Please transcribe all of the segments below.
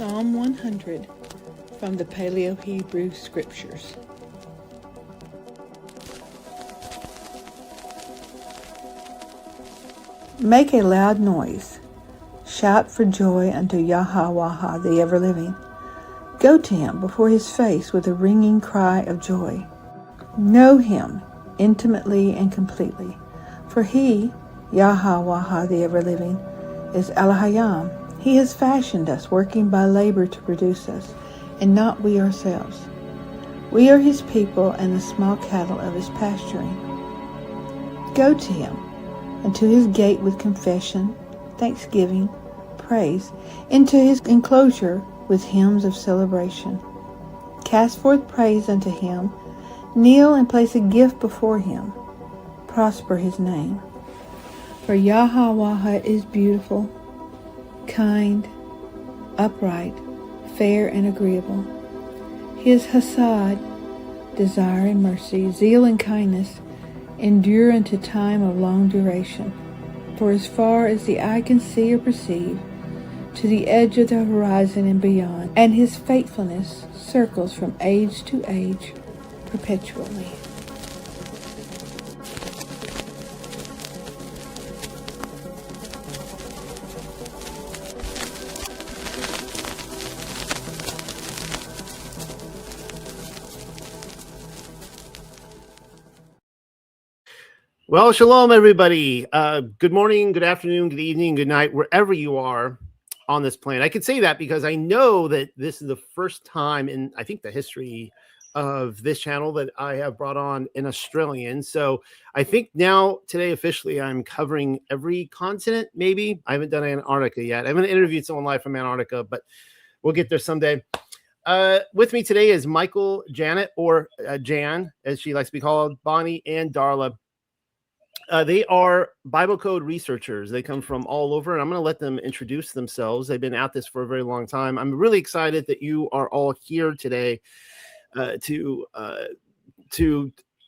Psalm 100 from the Paleo-Hebrew Scriptures. Make a loud noise. Shout for joy unto Yahweh the ever-living. Go to him before his face with a ringing cry of joy. Know him intimately and completely, for he, Yahweh the ever-living, is El-Hayam. He has fashioned us, working by labor to produce us, and not we ourselves. We are his people and the small cattle of his pasturing. Go to him, and to his gate with confession, thanksgiving, praise, into his enclosure with hymns of celebration. Cast forth praise unto him, kneel and place a gift before him. Prosper his name. For Yahweh is beautiful, kind, upright, fair and agreeable. His hasad, desire and mercy, zeal and kindness, endure unto time of long duration. For as far as the eye can see or perceive, to the edge of the horizon and beyond, and his faithfulness circles from age to age perpetually. Well, shalom, everybody. Good morning, good afternoon, good evening, good night, wherever you are on this planet. I can say that because I know that this is the first time in, I think, the history of this channel that I have brought on an Australian. So I think now, today, officially, I'm covering every continent, maybe. I haven't done Antarctica yet. I haven't interviewed someone live from Antarctica, but we'll get there someday. With me today is Michael, Janet, or Jan, as she likes to be called, Bonnie, and Darla. They are Bible code researchers. They come from all over, and I'm going to let them introduce themselves. They've been at this for a very long time. I'm really excited that you are all here today to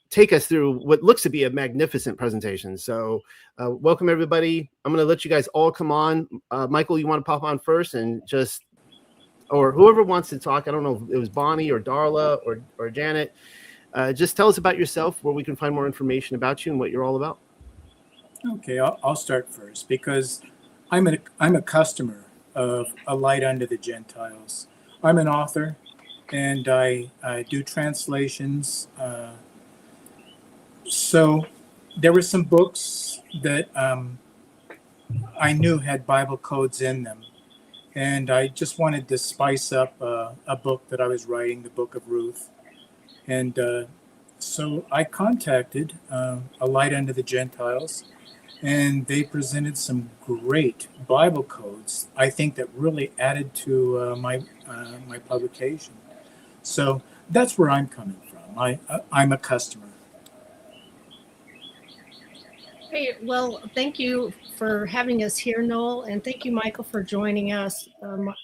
take us through what looks to be a magnificent presentation. So welcome, everybody. I'm going to let you guys all come on. Michael, you want to pop on first and just, or whoever wants to talk. I don't know if it was Bonnie or Darla or Janet. Just tell us about yourself, where we can find more information about you and what you're all about. Okay, I'll start first because I'm a customer of A Light Unto the Gentiles. I'm an author, and I do translations. So there were some books that I knew had Bible codes in them, and I just wanted to spice up a book that I was writing, the Book of Ruth. And so I contacted A Light Unto the Gentiles, and they presented some great Bible codes, I think, that really added to my publication. So that's where I'm coming from. I'm a customer. Hey, well, thank you for having us here, Noel, and thank you, Michael, for joining us.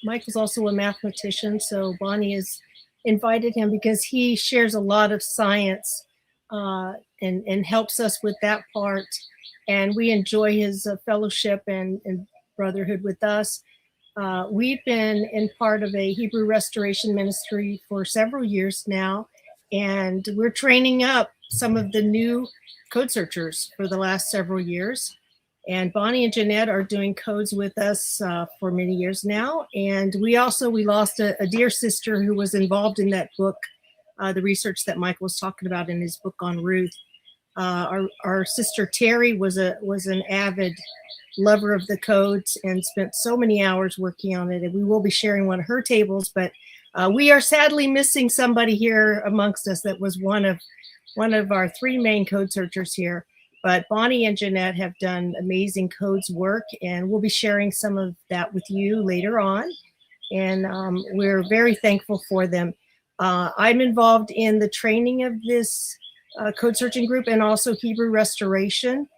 Michael's also a mathematician, so Bonnie has invited him because he shares a lot of science and helps us with that part. And we enjoy his fellowship and brotherhood with us. We've been in part of a Hebrew restoration ministry for several years now, and we're training up some of the new code searchers for the last several years. And Bonnie and Jeanette are doing codes with us for many years now. And we lost a dear sister who was involved in that book, the research that Michael was talking about in his book on Ruth. Our sister Terry was an avid lover of the codes and spent so many hours working on it. And we will be sharing one of her tables, but we are sadly missing somebody here amongst us that was one of our three main code searchers here. But Bonnie and Jeanette have done amazing codes work, and we'll be sharing some of that with you later on. And we're very thankful for them. I'm involved in the training of this code searching group and also Hebrew restoration.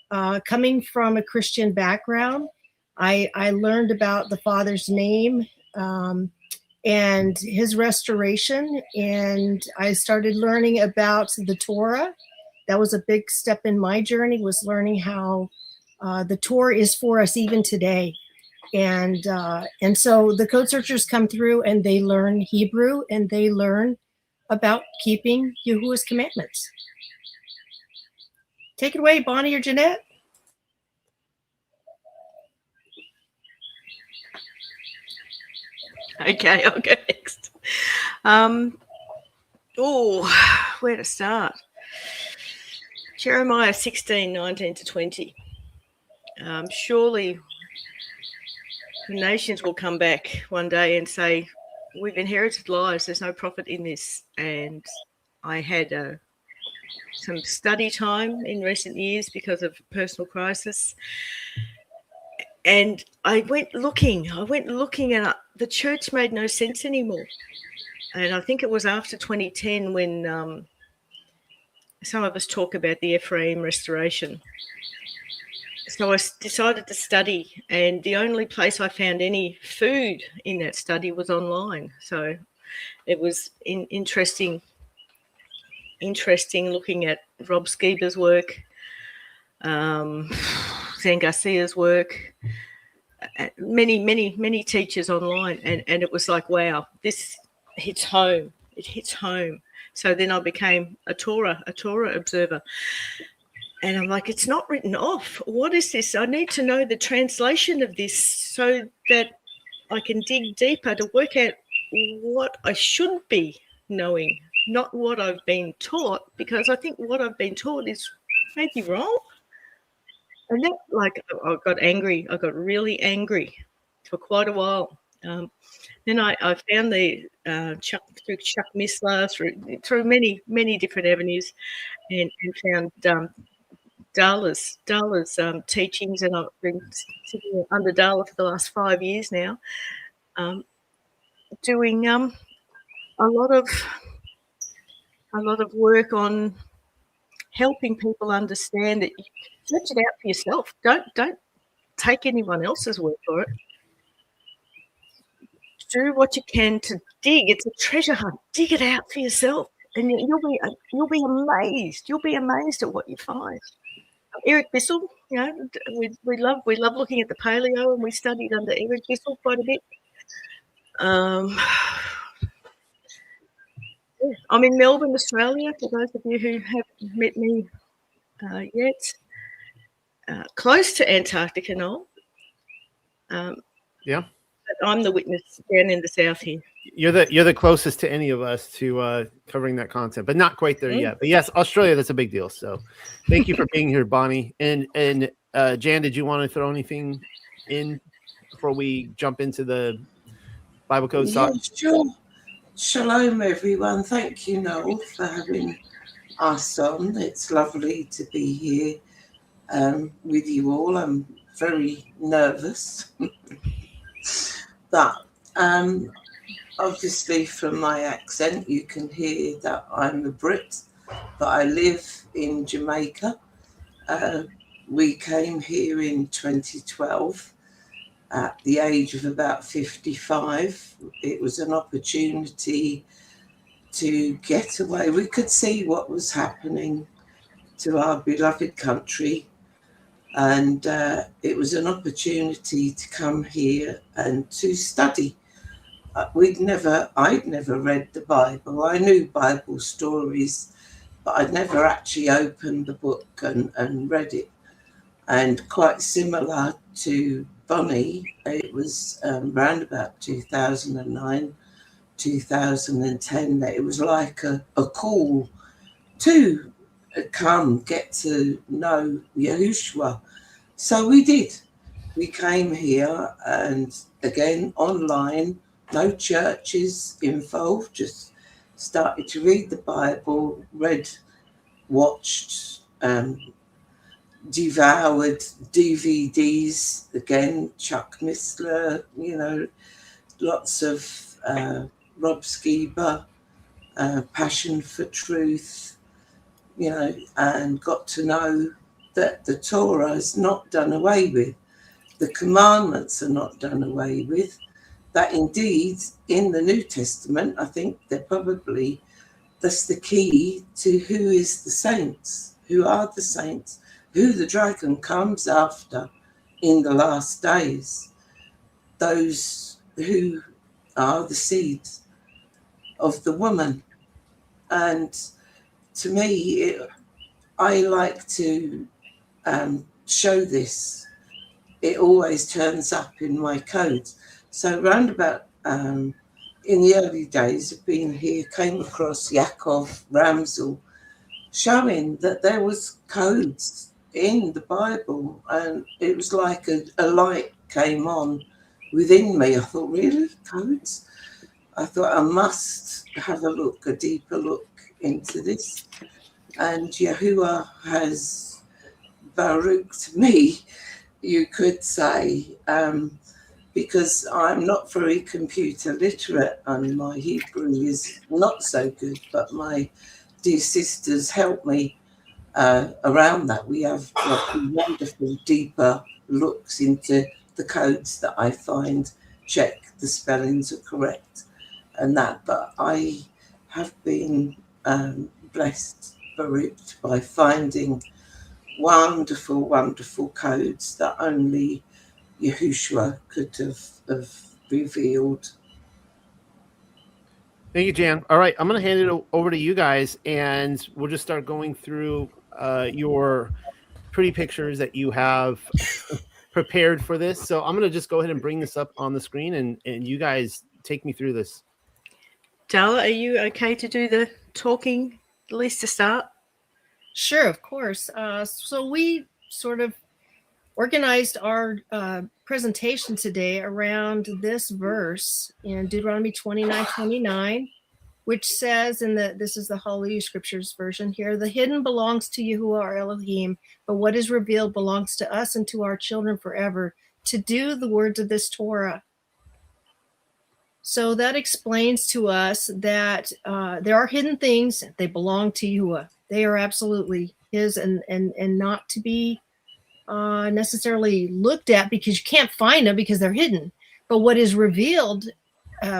Coming from a Christian background, I learned about the Father's name and his restoration, and I started learning about the Torah. That was a big step in my journey, was learning how the Torah is for us even today. And so the code searchers come through and they learn Hebrew and they learn about keeping Yahuwah's commandments. Take it away, Bonnie or Jeanette. Okay, I'll go next. Where to start? Jeremiah 16:19-20. Surely the nations will come back one day and say, we've inherited lies, there's no profit in this. And I had some study time in recent years because of personal crisis. And I went looking and the church made no sense anymore. And I think it was after 2010 when some of us talk about the Ephraim restoration. So I decided to study, and the only place I found any food in that study was online. So it was interesting looking at Rob Skeeber's work, Zan Garcia's work, many teachers online, and it was like, wow, this hits home. It hits home. So then I became a Torah observer. And I'm like, it's not written off. What is this? I need to know the translation of this so that I can dig deeper to work out what I should be knowing, not what I've been taught, because I think what I've been taught is maybe wrong. And then, like, I got angry. I got really angry for quite a while. Then I found the Chuck Missler through many different avenues, and found Dala's teachings, and I've been sitting under Dala for the last 5 years now, doing a lot of work on helping people understand that you search it out for yourself. Don't take anyone else's word for it. Do what you can to dig. It's a treasure hunt. Dig it out for yourself, and you'll be amazed. You'll be amazed at what you find. Eric Bissell, we love looking at the paleo, and we studied under Eric Bissell quite a bit. I'm in Melbourne, Australia, for those of you who haven't met me yet. Close to Antarctica, Noel. Yeah. But I'm the witness down in the south here. You're the closest to any of us to covering that content, but not quite there yet. But yes, Australia, that's a big deal. So thank you for being here, Bonnie. And Jan, did you want to throw anything in before we jump into the Bible code? Yeah, sure. Shalom, everyone. Thank you, Noel, for having us on. It's lovely to be here with you all. I'm very nervous. But obviously from my accent, you can hear that I'm a Brit, but I live in Jamaica. We came here in 2012 at the age of about 55. It was an opportunity to get away. We could see what was happening to our beloved country. And it was an opportunity to come here and to study. I'd never read the Bible. I knew Bible stories, but I'd never actually opened the book and read it. And quite similar to Bonnie, it was around about 2009, 2010, that it was like a call to come get to know Yahushua. So we did. We came here, and again online, no churches involved, just started to read the Bible, watched, devoured DVDs, again, Chuck Missler, lots of Rob Skeeber, Passion for Truth, and got to know that the Torah is not done away with. The commandments are not done away with. That indeed, in the New Testament, I think that's the key to who is the saints, who are the saints, who the dragon comes after in the last days. those who are the seeds of the woman. And to me, I like to show this. It always turns up in my codes. So round about in the early days of being here, came across Yaakov Ramzel showing that there was codes in the Bible, and it was like a light came on within me. I thought, really? Codes? I thought I must have a look, a deeper look into this. And Yahuwah has baruched me, you could say, because I'm not very computer literate and my Hebrew is not so good, but my dear sisters help me around that. We have wonderful, deeper looks into the codes that I find, check the spellings are correct and that. But I have been blessed, baruched by finding wonderful, wonderful codes that only Yahushua could have revealed. Thank you, Jan. All right, I'm going to hand it over to you guys, and we'll just start going through your pretty pictures that you have prepared for this. So I'm going to just go ahead and bring this up on the screen, and you guys take me through this. Dala, are you okay to do the talking, at least to start? Sure, of course. So we sort of organized our presentation today around this verse in Deuteronomy 29:29, which says, this is the Holy Scriptures version here, the hidden belongs to Yahuwah our Elohim, but what is revealed belongs to us and to our children forever, to do the words of this Torah. So that explains to us that there are hidden things, they belong to Yahuwah. They are absolutely his and not to be necessarily looked at because you can't find them because they're hidden. But what is revealed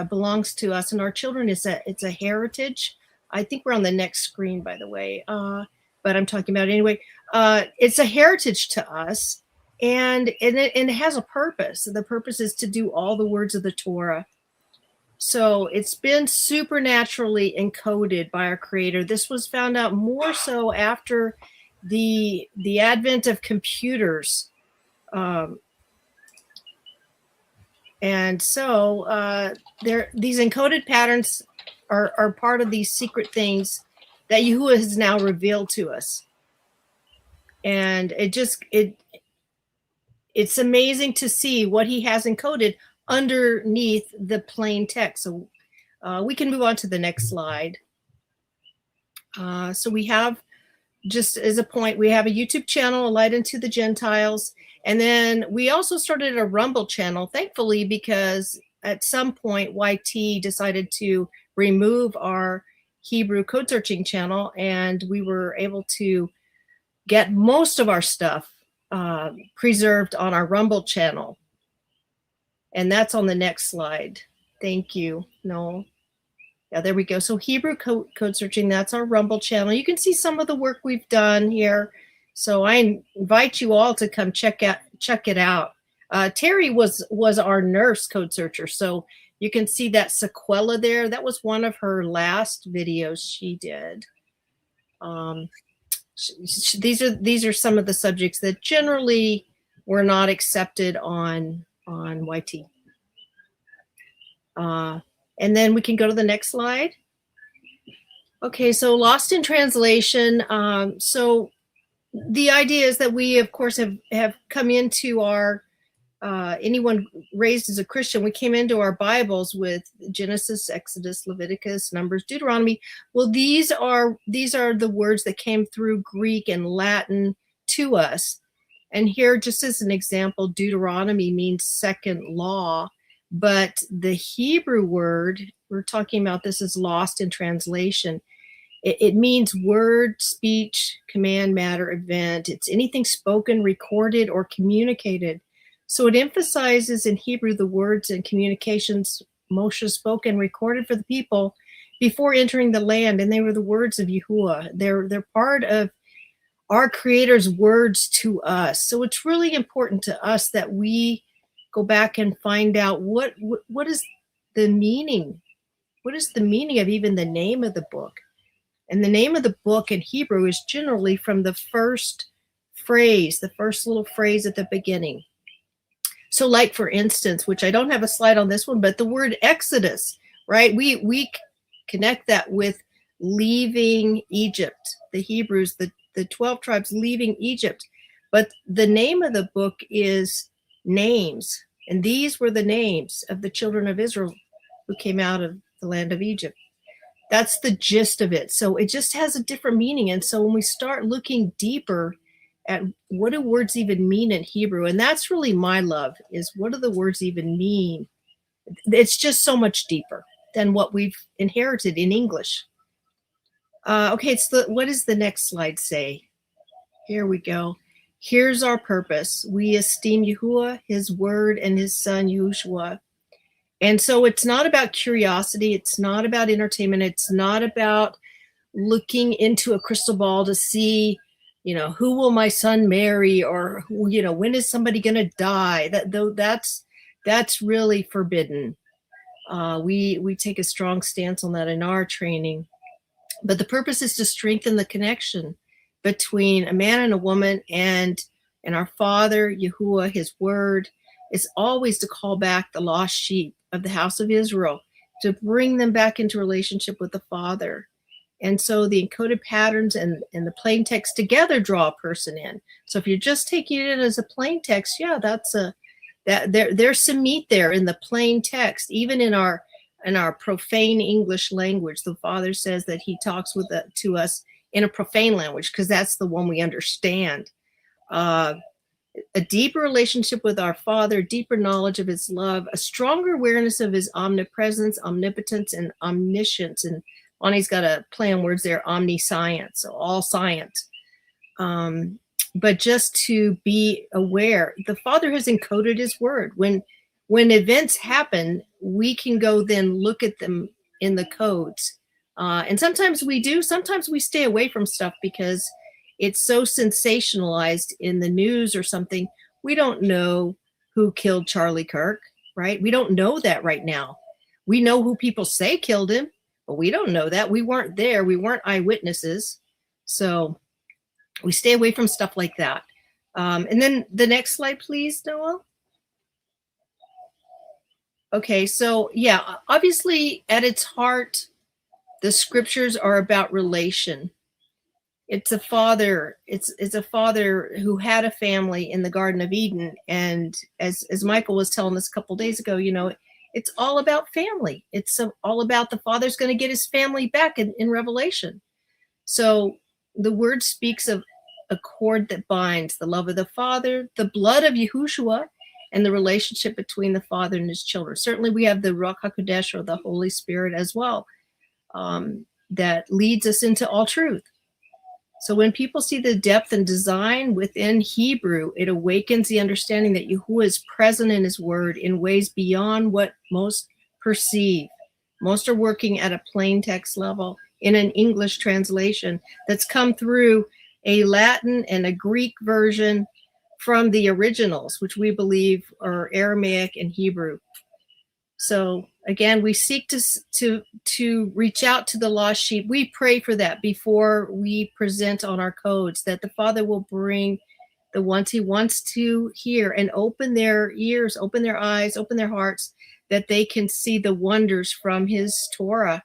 belongs to us and our children. It's a heritage. I think we're on the next screen, by the way, but I'm talking about it anyway. It's a heritage to us, and it has a purpose. The purpose is to do all the words of the Torah. So it's been supernaturally encoded by our Creator. This was found out more so after the advent of computers. And so these encoded patterns are part of these secret things that Yahuwah has now revealed to us. And it's amazing to see what he has encoded underneath the plain text. So we can move on to the next slide. So we have, just as a point, we have a YouTube channel, A Light Unto the Gentiles. And then we also started a Rumble channel, thankfully, because at some point YT decided to remove our Hebrew code searching channel, and we were able to get most of our stuff preserved on our Rumble channel. And that's on the next slide. Thank you, Noel. Yeah, there we go. So Hebrew code searching, that's our Rumble channel. You can see some of the work we've done here. So I invite you all to come check it out. Terry was our nurse code searcher. So you can see that sequela there. That was one of her last videos she did. These are some of the subjects that generally were not accepted on YT. And then we can go to the next slide. Okay, so lost in translation. So the idea is that we, of course, have come into our, anyone raised as a Christian, we came into our Bibles with Genesis, Exodus, Leviticus, Numbers, Deuteronomy. Well, these are the words that came through Greek and Latin to us. And here, just as an example, Deuteronomy means second law. But the Hebrew word, we're talking about this is lost in translation. It means word, speech, command, matter, event. It's anything spoken, recorded, or communicated. So it emphasizes in Hebrew the words and communications Moshe spoke and recorded for the people before entering the land. And they were the words of Yahuwah. They're part of our Creator's words to us. So it's really important to us that we go back and find out what is the meaning. What is the meaning of even the name of the book? And the name of the book in Hebrew is generally from the first phrase, the first little phrase at the beginning. So like, for instance, which I don't have a slide on this one, but the word Exodus, right? We connect that with leaving Egypt, the Hebrews, the 12 tribes leaving Egypt. But the name of the book is Names. And these were the names of the children of Israel who came out of the land of Egypt. That's the gist of it. So it just has a different meaning. And so when we start looking deeper at what do words even mean in Hebrew, and that's really my love, is what do the words even mean? It's just so much deeper than what we've inherited in English. Okay, what does the next slide say? Here we go. Here's our purpose. We esteem Yahuwah, his word, and his son, Yahushua. And so it's not about curiosity. It's not about entertainment. It's not about looking into a crystal ball to see, who will my son marry, or, when is somebody going to die? That's really forbidden. We take a strong stance on that in our training. But the purpose is to strengthen the connection between a man and a woman and our Father, Yahuwah, his word, is always to call back the lost sheep of the house of Israel, to bring them back into relationship with the Father. And so the encoded patterns and the plain text together draw a person in. So if you're just taking it as a plain text, yeah, there's some meat there in the plain text. Even in our profane English language, the Father says that he talks to us in a profane language, because that's the one we understand. A deeper relationship with our Father, deeper knowledge of his love, a stronger awareness of his omnipresence, omnipotence, and omniscience. And Bonnie's got a play on words there, omniscience, so all science. But just to be aware, the Father has encoded his word. When events happen, we can go then look at them in the codes. And sometimes we do, sometimes we stay away from stuff because it's so sensationalized in the news or something. We don't know who killed Charlie Kirk, right? We don't know that right now. We know who people say killed him, but we don't know that. We weren't there. We weren't eyewitnesses. So we stay away from stuff like that. And then the next slide, please, Noel. Okay, so yeah, obviously at its heart, the scriptures are about relation. It's a father. It's a father who had a family in the Garden of Eden, and as Michael was telling us a couple days ago, it's all about family. It's all about the Father's going to get his family back in Revelation. So the word speaks of a cord that binds the love of the Father, the blood of Yahushua, and the relationship between the Father and his children. Certainly, we have the Ruach HaKodesh, or the Holy Spirit, as well, that leads us into all truth. So when people see the depth and design within Hebrew, it awakens the understanding that Yahuwah is present in his word in ways beyond what most perceive. Most are working at a plain text level in an English translation that's come through a Latin and a Greek version from the originals, which we believe are Aramaic and Hebrew. So again, we seek to reach out to the lost sheep. We pray for that before we present on our codes, that the Father will bring the ones he wants to hear and open their ears, open their eyes, open their hearts, that they can see the wonders from his Torah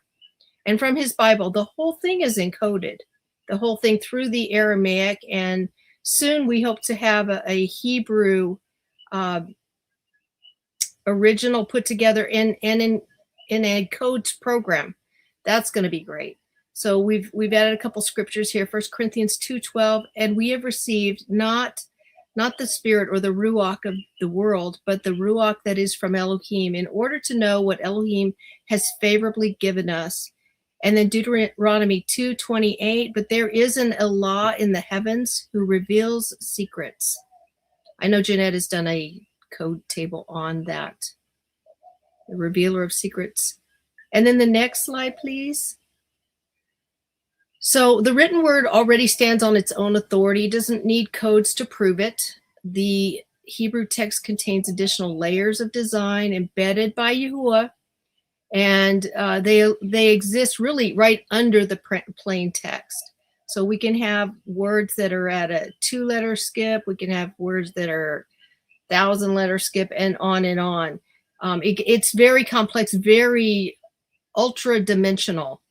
and from his Bible. The whole thing is encoded, the whole thing through the Aramaic, and soon we hope to have a Hebrew original put together in a codes program. That's going to be great. So we've added a couple scriptures here. 1 Corinthians 2:12, and we have received not the spirit or the ruach of the world, but the ruach that is from Elohim, in order to know what Elohim has favorably given us. And then Deuteronomy 2:28, but there is an Allah in the heavens who reveals secrets. I know Jeanette has done a code table on that, the revealer of secrets. And then the next slide, please. So the written word already stands on its own authority, doesn't need codes to prove it. The Hebrew text contains additional layers of design embedded by Yahuwah, and they exist really right under the plain text. So we can have words that are at a 2-letter skip. We can have words that are 1,000-letter skip, and on and on. It's very complex, very ultra-dimensional.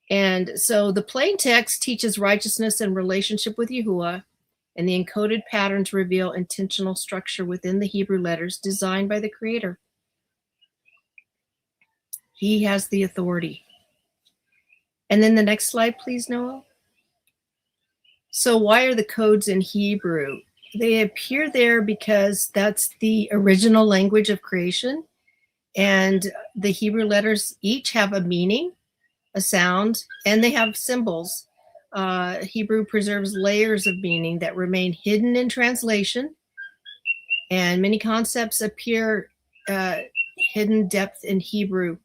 And so the plain text teaches righteousness and relationship with Yahuwah, and the encoded patterns reveal intentional structure within the Hebrew letters designed by the Creator. He has the authority. And then the next slide, please, Noel. So why are the codes in Hebrew? They appear there because that's the original language of creation, and the Hebrew letters each have a meaning, a sound, and they have symbols. Hebrew preserves layers of meaning that remain hidden in translation, and many concepts appear hidden depth in Hebrew.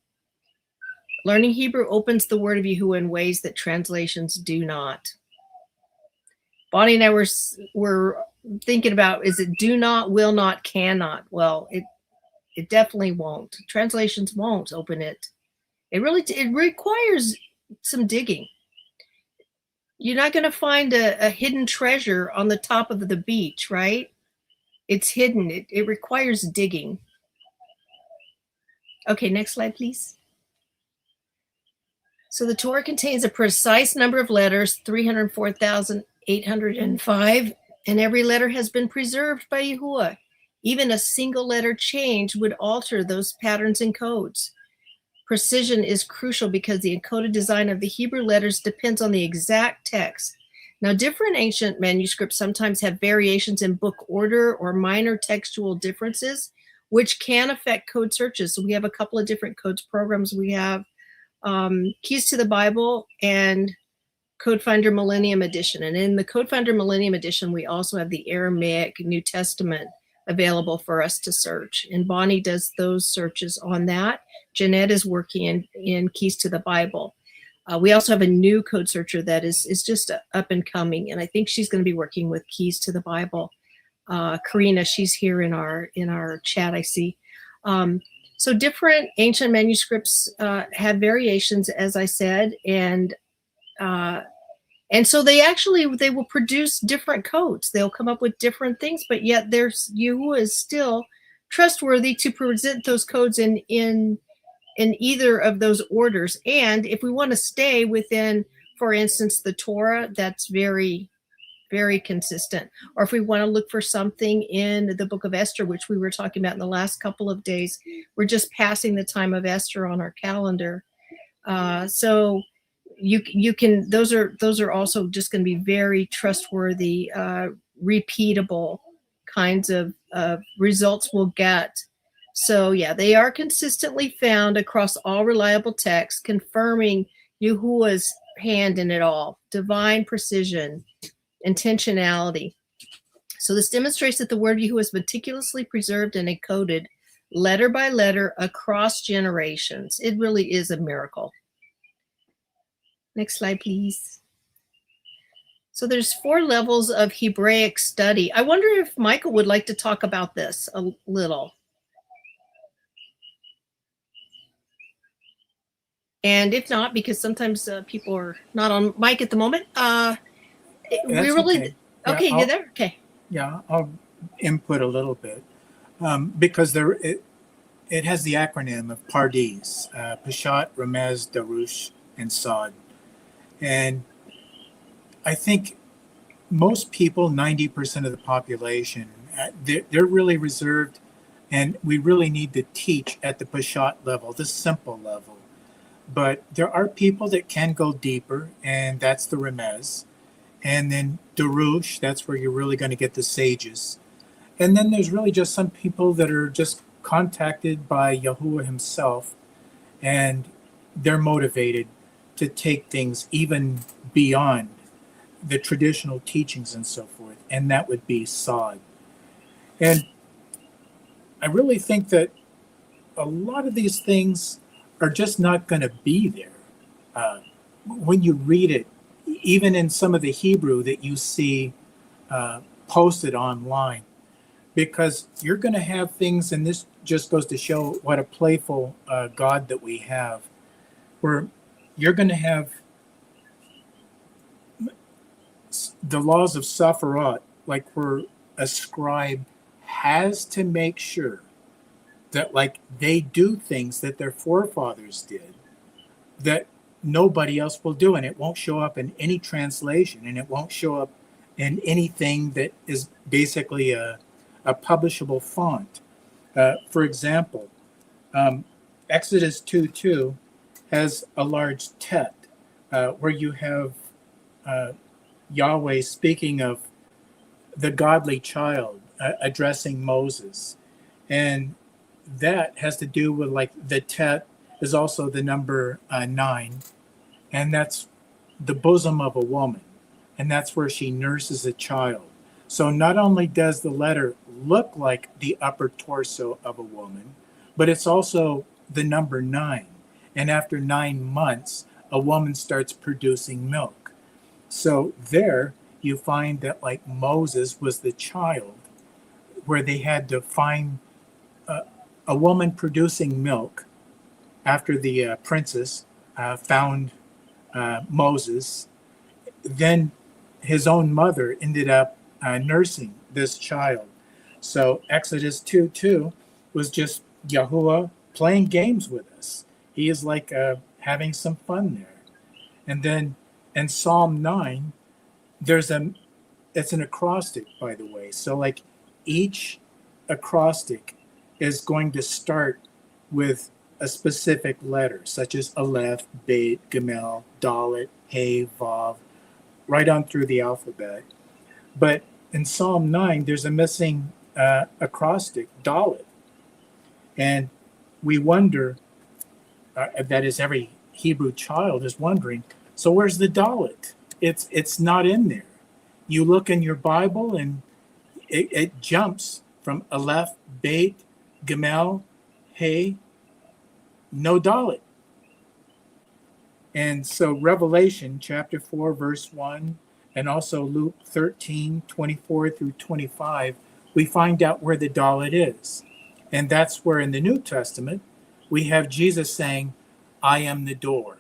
Learning Hebrew opens the word of Yahuwah in ways that translations do not. Bonnie and I were thinking about, is it do not, will not, cannot? Well, it definitely won't. Translations won't open it. It requires some digging. You're not going to find a hidden treasure on the top of the beach, right? It's hidden. It requires digging. Okay, next slide, please. So the Torah contains a precise number of letters, 304,805, and every letter has been preserved by Yahuwah. Even a single letter change would alter those patterns and codes. Precision is crucial because the encoded design of the Hebrew letters depends on the exact text. Now, different ancient manuscripts sometimes have variations in book order or minor textual differences, which can affect code searches. So we have a couple of different codes programs. We have Keys to the Bible and Codefinder Millennium Edition. And in the Codefinder Millennium Edition, we also have the Aramaic New Testament available for us to search. And Bonnie does those searches on that. Jeanette is working in Keys to the Bible. We also have a new code searcher that is just up and coming. And I think she's going to be working with Keys to the Bible. Karina, she's here in our chat, I see. So different ancient manuscripts have variations, as I said, and so they will produce different codes. They'll come up with different things, but yet Yahuwah is still trustworthy to present those codes in either of those orders. And if we want to stay within, for instance, the Torah, that's very, very consistent. Or if we want to look for something in the book of Esther, which we were talking about in the last couple of days, we're just passing the time of Esther on our calendar. So you can, those are also just going to be very trustworthy, repeatable kinds of results we'll get. So yeah, they are consistently found across all reliable texts, confirming Yahuwah's hand in it all, divine precision, intentionality. So this demonstrates that the word Yahuwah is meticulously preserved and encoded letter by letter across generations. It really is a miracle. Next slide, please. So there's 4 levels of Hebraic study. I wonder if Michael would like to talk about this a little. And if not, because sometimes people are not on mic at the moment, Okay. Okay, Yeah, you're there? Okay. Yeah, I'll input a little bit because it has the acronym of PARDES, Peshat, Ramez, Darush, and Sod. And I think most people, 90% of the population, they're really reserved, and we really need to teach at the Peshat level, the simple level. But there are people that can go deeper, and that's the Ramez. And then Darush, that's where you're really going to get the sages. And then there's really just some people that are just contacted by Yahuwah himself, and they're motivated to take things even beyond the traditional teachings and so forth. And that would be Sod. And I really think that a lot of these things are just not going to be there. When you read it, even in some of the Hebrew that you see posted online, because you're going to have things, and this just goes to show what a playful God that we have, where you're going to have the laws of Safarot, like where a scribe has to make sure that like they do things that their forefathers did that nobody else will do, and it won't show up in any translation, and it won't show up in anything that is basically a publishable font. For example, Exodus 2:2 has a large tet where you have Yahweh speaking of the godly child addressing Moses. And that has to do with like the tet is also the number 9. And that's the bosom of a woman. And that's where she nurses a child. So not only does the letter look like the upper torso of a woman, but it's also the number 9. And after 9 months, a woman starts producing milk. So there you find that like Moses was the child, where they had to find a woman producing milk after the princess found Moses. Then his own mother ended up nursing this child. So Exodus 2:2 was just Yahuwah playing games with us. He is like having some fun there. And then in Psalm 9, it's an acrostic, by the way. So like each acrostic is going to start with a specific letter, such as Aleph, Beit, Gimel, Dalet, Hey, Vav, right on through the alphabet. But in Psalm 9, there's a missing acrostic, Dalet. And we wonder, that is every Hebrew child is wondering, so where's the Dalet? It's not in there. You look in your Bible and it jumps from Aleph, Beit, Gimel, Hey, no Dalet. And so Revelation chapter 4, verse 1, and also Luke 13, 24 through 25, we find out where the Dalet is. And that's where in the New Testament, we have Jesus saying, I am the door.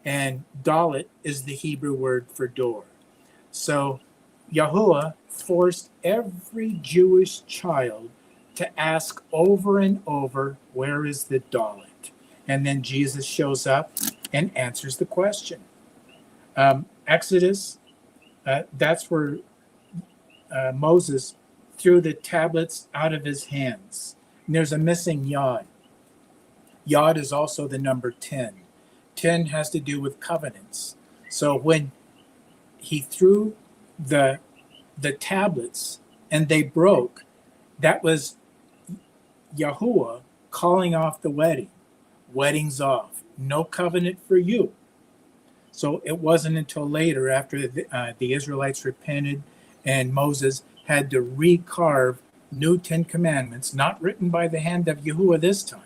And Dalet is the Hebrew word for door. So Yahuwah forced every Jewish child to ask over and over, where is the Dalet? And then Jesus shows up and answers the question. Exodus, that's where Moses threw the tablets out of his hands. And there's a missing yod. Yod is also the number 10. 10 has to do with covenants. So when he threw the tablets and they broke, that was Yahuwah calling off the wedding. Wedding's off. No covenant for you. So it wasn't until later, after the Israelites repented and Moses had to recarve new 10 commandments, not written by the hand of Yahuwah this time.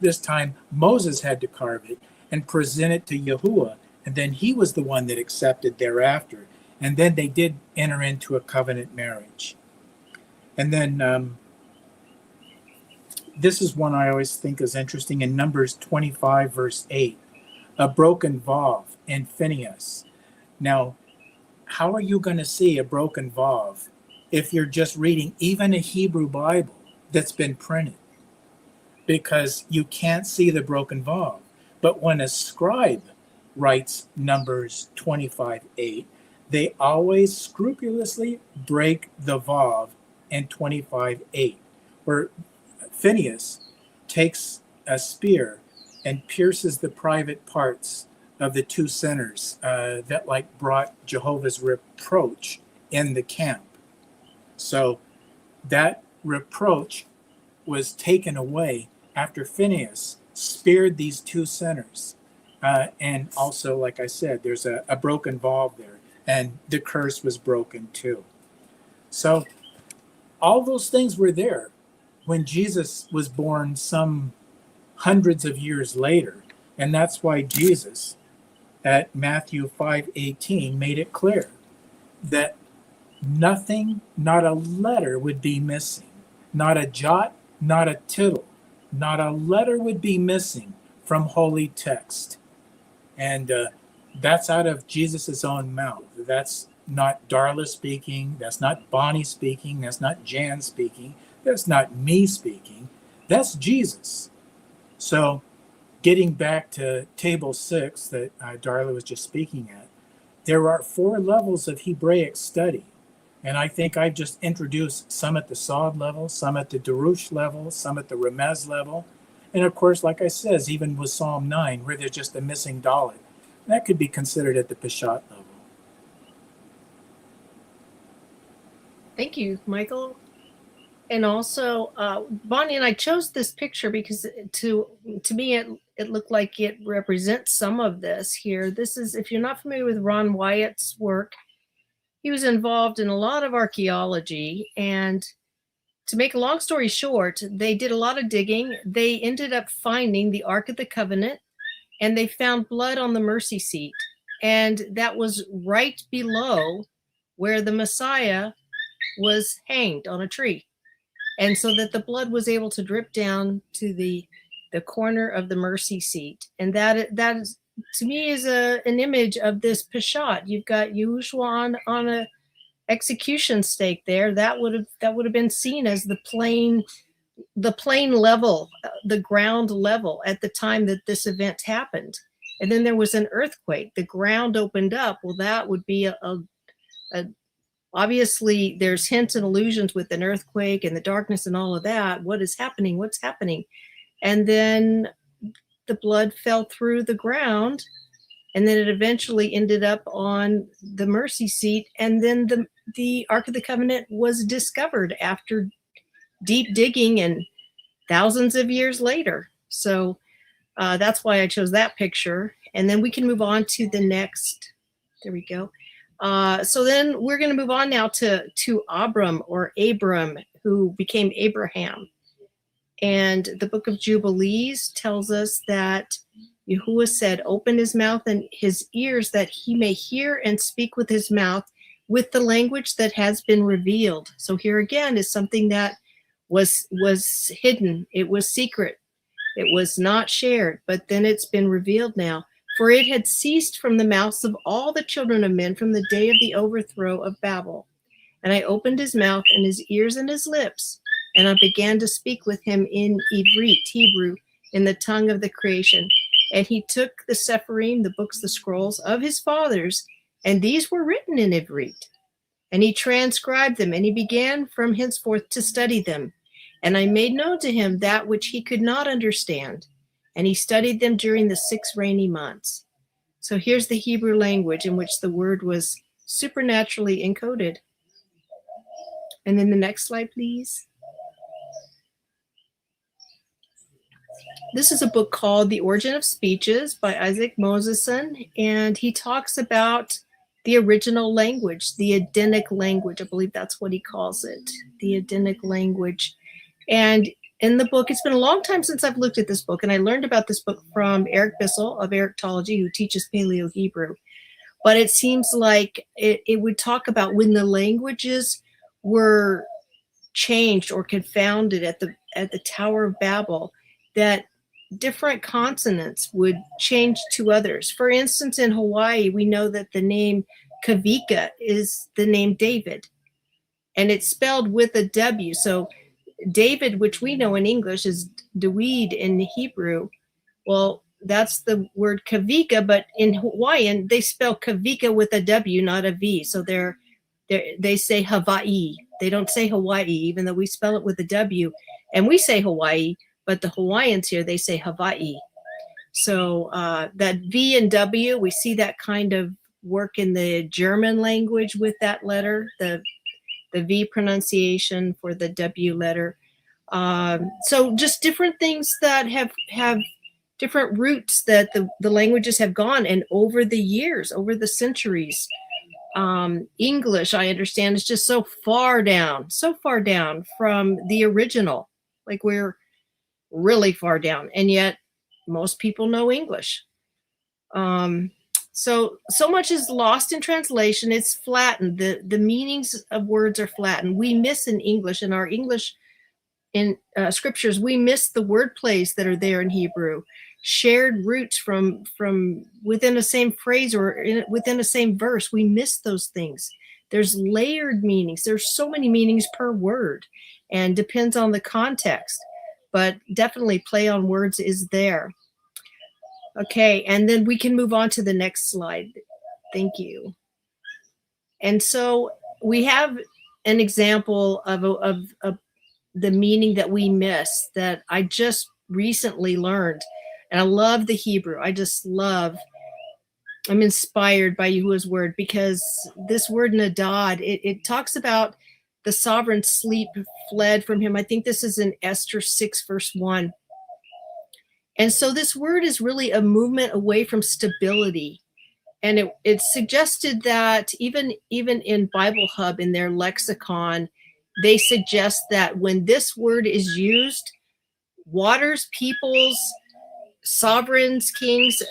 This time Moses had to carve it and present it to Yahuwah, and then he was the one that accepted thereafter. And then they did enter into a covenant marriage. And then this is one I always think is interesting in Numbers 25, verse 8, a broken vav in Phinehas. Now, how are you going to see a broken vav if you're just reading even a Hebrew Bible that's been printed? Because you can't see the broken vav. But when a scribe writes Numbers 25:8, they always scrupulously break the vav in 25:8, where Phinehas takes a spear and pierces the private parts of the 2 sinners that like brought Jehovah's reproach in the camp. So that reproach was taken away after Phinehas speared these 2 sinners. And also, like I said, there's a broken vav there, and the curse was broken too. So all those things were there when Jesus was born some hundreds of years later. And that's why Jesus at Matthew 5:18 made it clear that nothing, not a letter would be missing. Not a jot, not a tittle, not a letter would be missing from holy text. And that's out of Jesus's own mouth. That's not Darla speaking. That's not Bonnie speaking. That's not Jan speaking. That's not me speaking. That's Jesus. So getting back to table 6 that Darla was just speaking at, there are 4 levels of Hebraic study. And I think I've just introduced some at the Sod level, some at the Darush level, some at the Ramez level. And of course, like I says, even with Psalm 9, where there's just a missing Dalet, that could be considered at the Peshat level. Thank you, Michael. And also, Bonnie and I chose this picture because to me, it looked like it represents some of this here. This is, if you're not familiar with Ron Wyatt's work, he was involved in a lot of archaeology. And to make a long story short, they did a lot of digging. They ended up finding the Ark of the Covenant, and they found blood on the mercy seat. And that was right below where the Messiah was hanged on a tree. And so that the blood was able to drip down to the corner of the mercy seat. And that is, to me, is an image of this Peshat. You've got Yahushua on a execution stake there. That would have been seen as the plain level, the ground level at the time that this event happened. And then there was an earthquake. The ground opened up. Well, that would be a obviously there's hints and allusions with an earthquake and the darkness and all of that. What is happening? What's happening? And then the blood fell through the ground, and then it eventually ended up on the mercy seat. And then the Ark of the Covenant was discovered after deep digging and thousands of years later. So that's why I chose that picture. And then we can move on to the next. There we go. So then we're going to move on now to Abram, who became Abraham. And the book of Jubilees tells us that Yahuwah said, open his mouth and his ears that he may hear and speak with his mouth with the language that has been revealed. So here again is something that was hidden. It was secret. It was not shared, but then it's been revealed now. For it had ceased from the mouths of all the children of men from the day of the overthrow of Babel. And I opened his mouth and his ears and his lips, and I began to speak with him in Ivrit, Hebrew, in the tongue of the creation. And he took the Sepharim, the books, the scrolls of his fathers, and these were written in Ivrit. And he transcribed them, and he began from henceforth to study them. And I made known to him that which he could not understand. And he studied them during the 6 rainy months. So here's the Hebrew language in which the word was supernaturally encoded. And then the next slide, please. This is a book called The Origin of Speeches by Isaac Moseson, and he talks about the original language, the Edenic language. I believe that's what he calls it, the Edenic language. And in the book, it's been a long time since I've looked at this book, and I learned about this book from Eric Bissell of Erictology, who teaches Paleo-Hebrew. But it seems like it would talk about when the languages were changed or confounded at the Tower of Babel, that different consonants would change to others. For instance, in Hawaii, we know that the name Kavika is the name David, and it's spelled with a W. So David, which we know in English is Dawid in Hebrew, well, that's the word Kavika, but in Hawaiian, they spell Kavika with a W, not a V. So they say Hawaii. They don't say Hawaii, even though we spell it with a W. And we say Hawaii, but the Hawaiians here, they say Hawaii. So that V and W, we see that kind of work in the German language with that letter, the V pronunciation for the W letter. So just different things that have different roots that the languages have gone, and over the years, over the centuries. English, I understand, is just so far down from the original. Like we're really far down, and yet most people know English. So much is lost in translation. It's flattened. The meanings of words are flattened. We miss in English, in our English in scriptures, we miss the word plays that are there in Hebrew, shared roots from within the same phrase or within the same verse. We miss those things. There's layered meanings. There's so many meanings per word, and depends on the context, but definitely play on words is there. Okay, and then we can move on to the next slide. Thank you. And so we have an example of the meaning that we miss that I just recently learned. And I love the Hebrew. I'm inspired by Yahuwah's word, because this word nadad, it talks about the sovereign sleep fled from him. I think this is in Esther 6, verse 1. And so this word is really a movement away from stability. And it suggested that even in Bible Hub, in their lexicon, they suggest that when this word is used, waters, peoples, sovereigns, kings,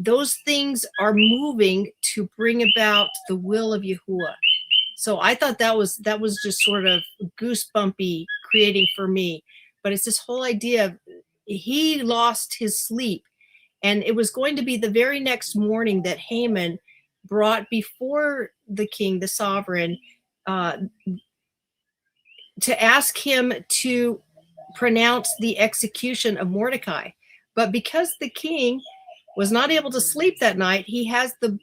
those things are moving to bring about the will of Yahuwah. So I thought that was just sort of goosebumpy creating for me. But it's this whole idea of he lost his sleep. And it was going to be the very next morning that Haman brought before the king, the sovereign, to ask him to pronounce the execution of Mordecai. But because the king was not able to sleep that night, he has the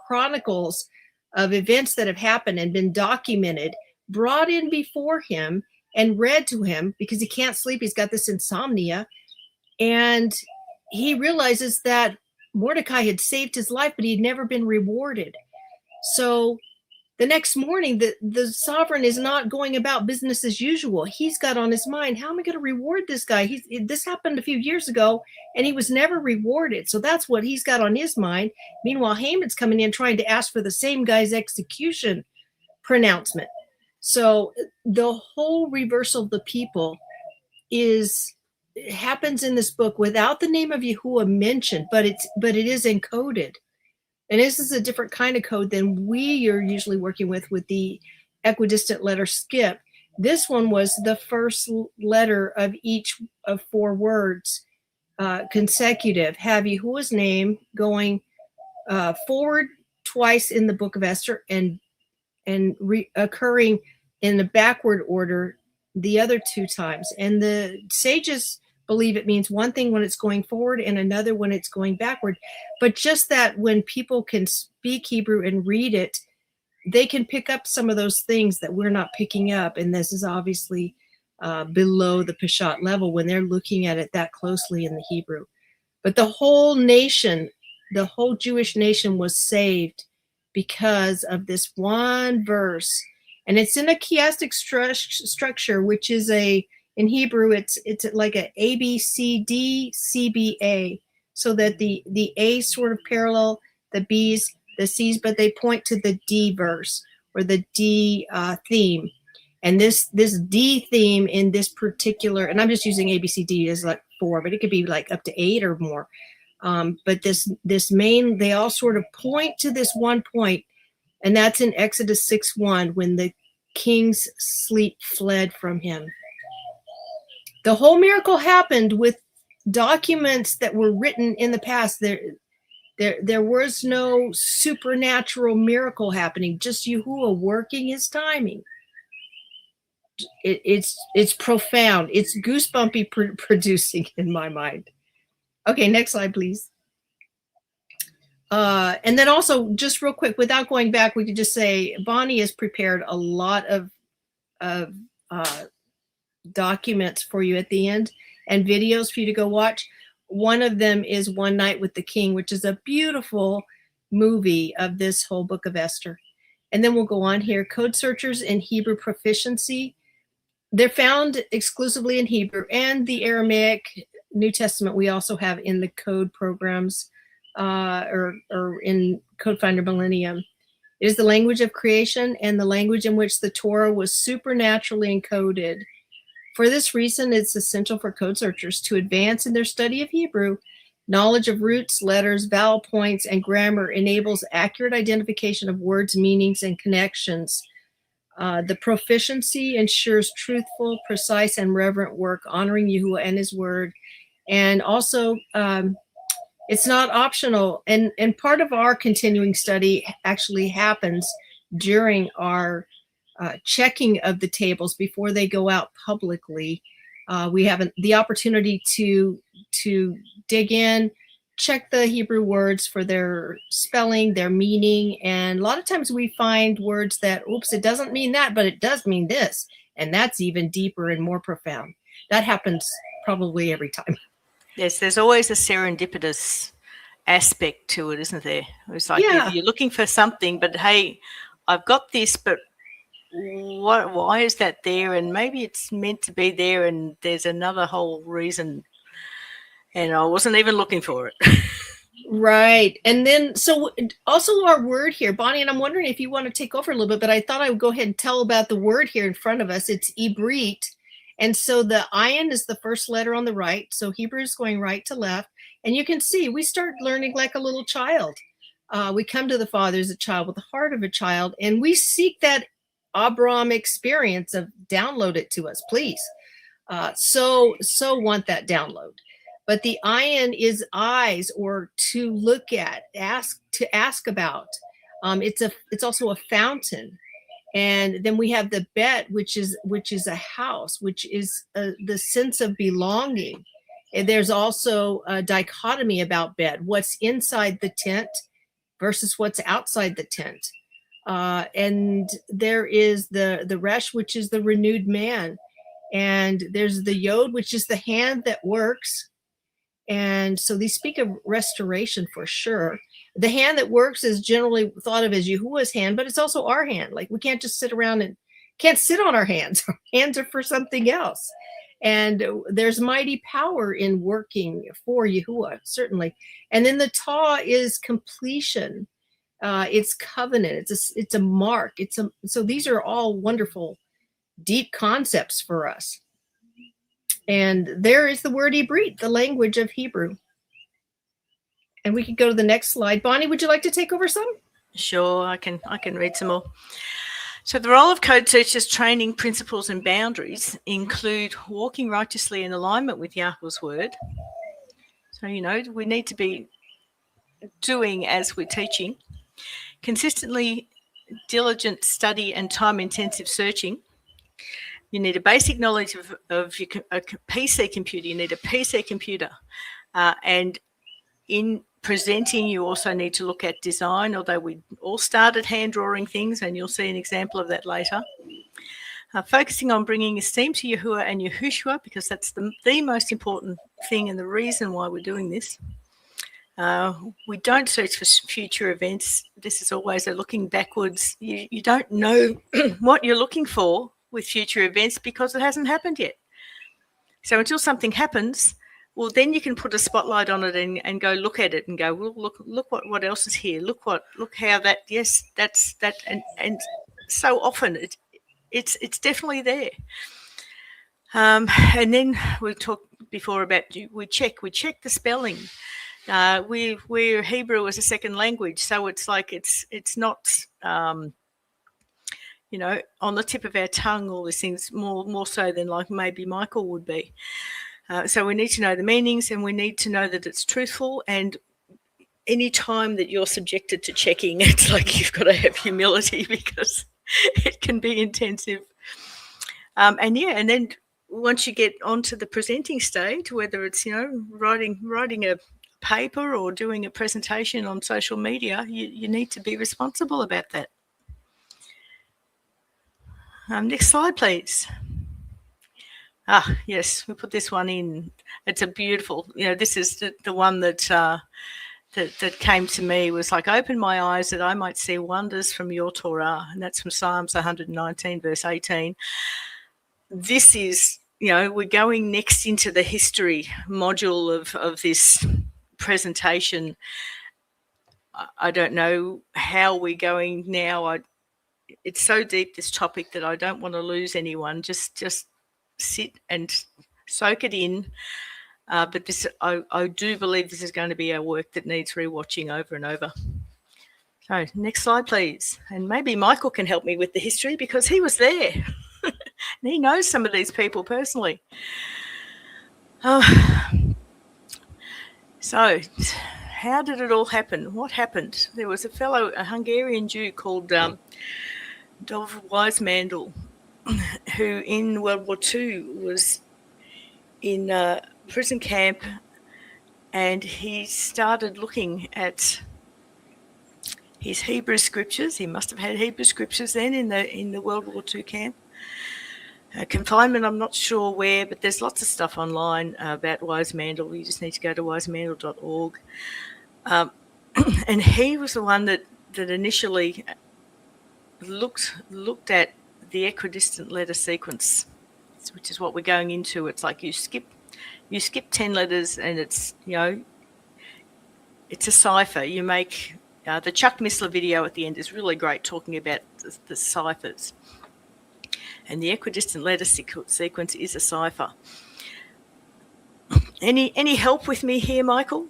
chronicles of events that have happened and been documented, brought in before him and read to him, because he can't sleep. He's got this insomnia. And he realizes that Mordecai had saved his life, but he'd never been rewarded. So the next morning, the sovereign is not going about business as usual. He's got on his mind, how am I going to reward this guy? This happened a few years ago, and he was never rewarded. So that's what he's got on his mind. Meanwhile, Haman's coming in trying to ask for the same guy's execution pronouncement. So the whole reversal of the people happens in this book without the name of Yahuwah mentioned, but it is encoded. And this is a different kind of code than we are usually working with the equidistant letter skip. This one was the first letter of each of 4 words, consecutive. Have Yahuwah's name going forward twice in the book of Esther, and occurring in the backward order the other 2 times. And the sages believe it means one thing when it's going forward and another when it's going backward. But just that when people can speak Hebrew and read it, they can pick up some of those things that we're not picking up. And this is obviously below the Peshat level when they're looking at it that closely in the Hebrew. But the whole nation, the whole Jewish nation was saved because of this one verse. And it's in a chiastic structure, which is in Hebrew, it's like a ABCD CBA, so that the A's sort of parallel the B's, the C's, but they point to the D verse or the D theme. And this D theme in this particular, and I'm just using ABCD as like 4, but it could be like up to 8 or more. But this main, they all sort of point to this one point, and that's in Exodus 6:1, when the king's sleep fled from him. The whole miracle happened with documents that were written in the past. There was no supernatural miracle happening, just Yahuwah working his timing. It's profound. It's goosebumpy producing in my mind. Okay, next slide, please. And then also, just real quick, without going back, we could just say Bonnie has prepared a lot of documents for you at the end and videos for you to go watch. One of them is One Night with the King, which is a beautiful movie of this whole book of Esther. And then we'll go on here. Code searchers in Hebrew proficiency. They're found exclusively in Hebrew and the Aramaic New Testament. We also have in the code programs or in Codefinder Millennium. It is the language of creation and the language in which the Torah was supernaturally encoded. For this reason, it's essential for code searchers to advance in their study of Hebrew. Knowledge of roots, letters, vowel points, and grammar enables accurate identification of words, meanings, and connections. The proficiency ensures truthful, precise, and reverent work, honoring Yahuwah and his word. And also, it's not optional. And part of our continuing study actually happens during our checking of the tables before they go out publicly. We have the opportunity to dig in, check the Hebrew words for their spelling, their meaning, and a lot of times we find words that, oops, it doesn't mean that, but it does mean this, and that's even deeper and more profound. That happens probably every time. Yes, there's always a serendipitous aspect to it, isn't there? It's like you're looking for something, but hey, I've got this, but why is that there? And maybe it's meant to be there, and there's another whole reason, and I wasn't even looking for it. Right. And then, so also our word here, Bonnie, and I'm wondering if you want to take over a little bit, but I thought I would go ahead and tell about the word here in front of us. It's Ibrit. And so the ayin is the first letter on the right. So Hebrew is going right to left. And you can see we start learning like a little child. We come to the Father as a child with the heart of a child, and we seek that Abraham experience of download it to us, please. So want that download. But the ayin is eyes, or to look at, ask about. It's also a fountain. And then we have the bet, which is a house, which is the sense of belonging. And there's also a dichotomy about bet, what's inside the tent versus what's outside the tent. And there is the resh, which is the renewed man. And there's the yod, which is the hand that works. And so these speak of restoration for sure. The hand that works is generally thought of as Yahuwah's hand, but it's also our hand. Like we can't just sit around and can't sit on our hands. Our hands are for something else. And there's mighty power in working for Yahuwah, certainly. And then the ta is completion. It's covenant. It's a mark. So these are all wonderful, deep concepts for us. And there is the word Ibrit, the language of Hebrew. And we could go to the next slide. Bonnie, would you like to take over some? Sure, I can read some more. So the role of code teachers training principles and boundaries include walking righteously in alignment with Yahweh's word. So, we need to be doing as we're teaching. Consistently diligent study and time-intensive searching. You need a basic knowledge of a PC computer. You need a PC computer. And in presenting, you also need to look at design, although we all started hand drawing things, and you'll see an example of that later. Focusing on bringing esteem to Yahuwah and Yahushua, because that's the most important thing and the reason why we're doing this. We don't search for future events. This is always a looking backwards. You don't know what you're looking for with future events because it hasn't happened yet. So until something happens, well, then you can put a spotlight on it and go look at it and go, well, look what else is here. Look how that, yes, that's that. And so often it's definitely there. And then we talked before about we check the spelling. We're Hebrew as a second language, so it's like it's not on the tip of our tongue, all these things, more so than like maybe Michael would be. So we need to know the meanings, and we need to know that it's truthful. And any time that you're subjected to checking, it's like you've got to have humility because it can be intensive. And then once you get onto the presenting stage, whether it's writing a paper or doing a presentation on social media, you need to be responsible about that. Next slide, please. Yes, we put this one in. It's a beautiful, this is the one that came to me, was like, open my eyes that I might see wonders from your Torah. And that's from Psalms 119, verse 18. This is, we're going next into the history module of this presentation. I don't know how we're going now. It's so deep, this topic, that I don't want to lose anyone. Just sit and soak it in. But this, I do believe this is going to be our work that needs rewatching over and over. So next slide, please. And maybe Michael can help me with the history because he was there. And he knows some of these people personally. So how did it all happen? What happened? There was a Hungarian Jew called Dov Weismandl, who in World War II was in a prison camp, and he started looking at his Hebrew scriptures. He must have had Hebrew scriptures then in the World War II camp. Confinement, I'm not sure where, but there's lots of stuff online about Weismandl. You just need to go to weismandl.org. And he was the one that initially looked at the equidistant letter sequence, which is what we're going into. It's like you skip 10 letters, and it's it's a cipher. You make the Chuck Missler video at the end is really great, talking about the ciphers. And the equidistant letter sequence is a cipher. Any help with me here, Michael?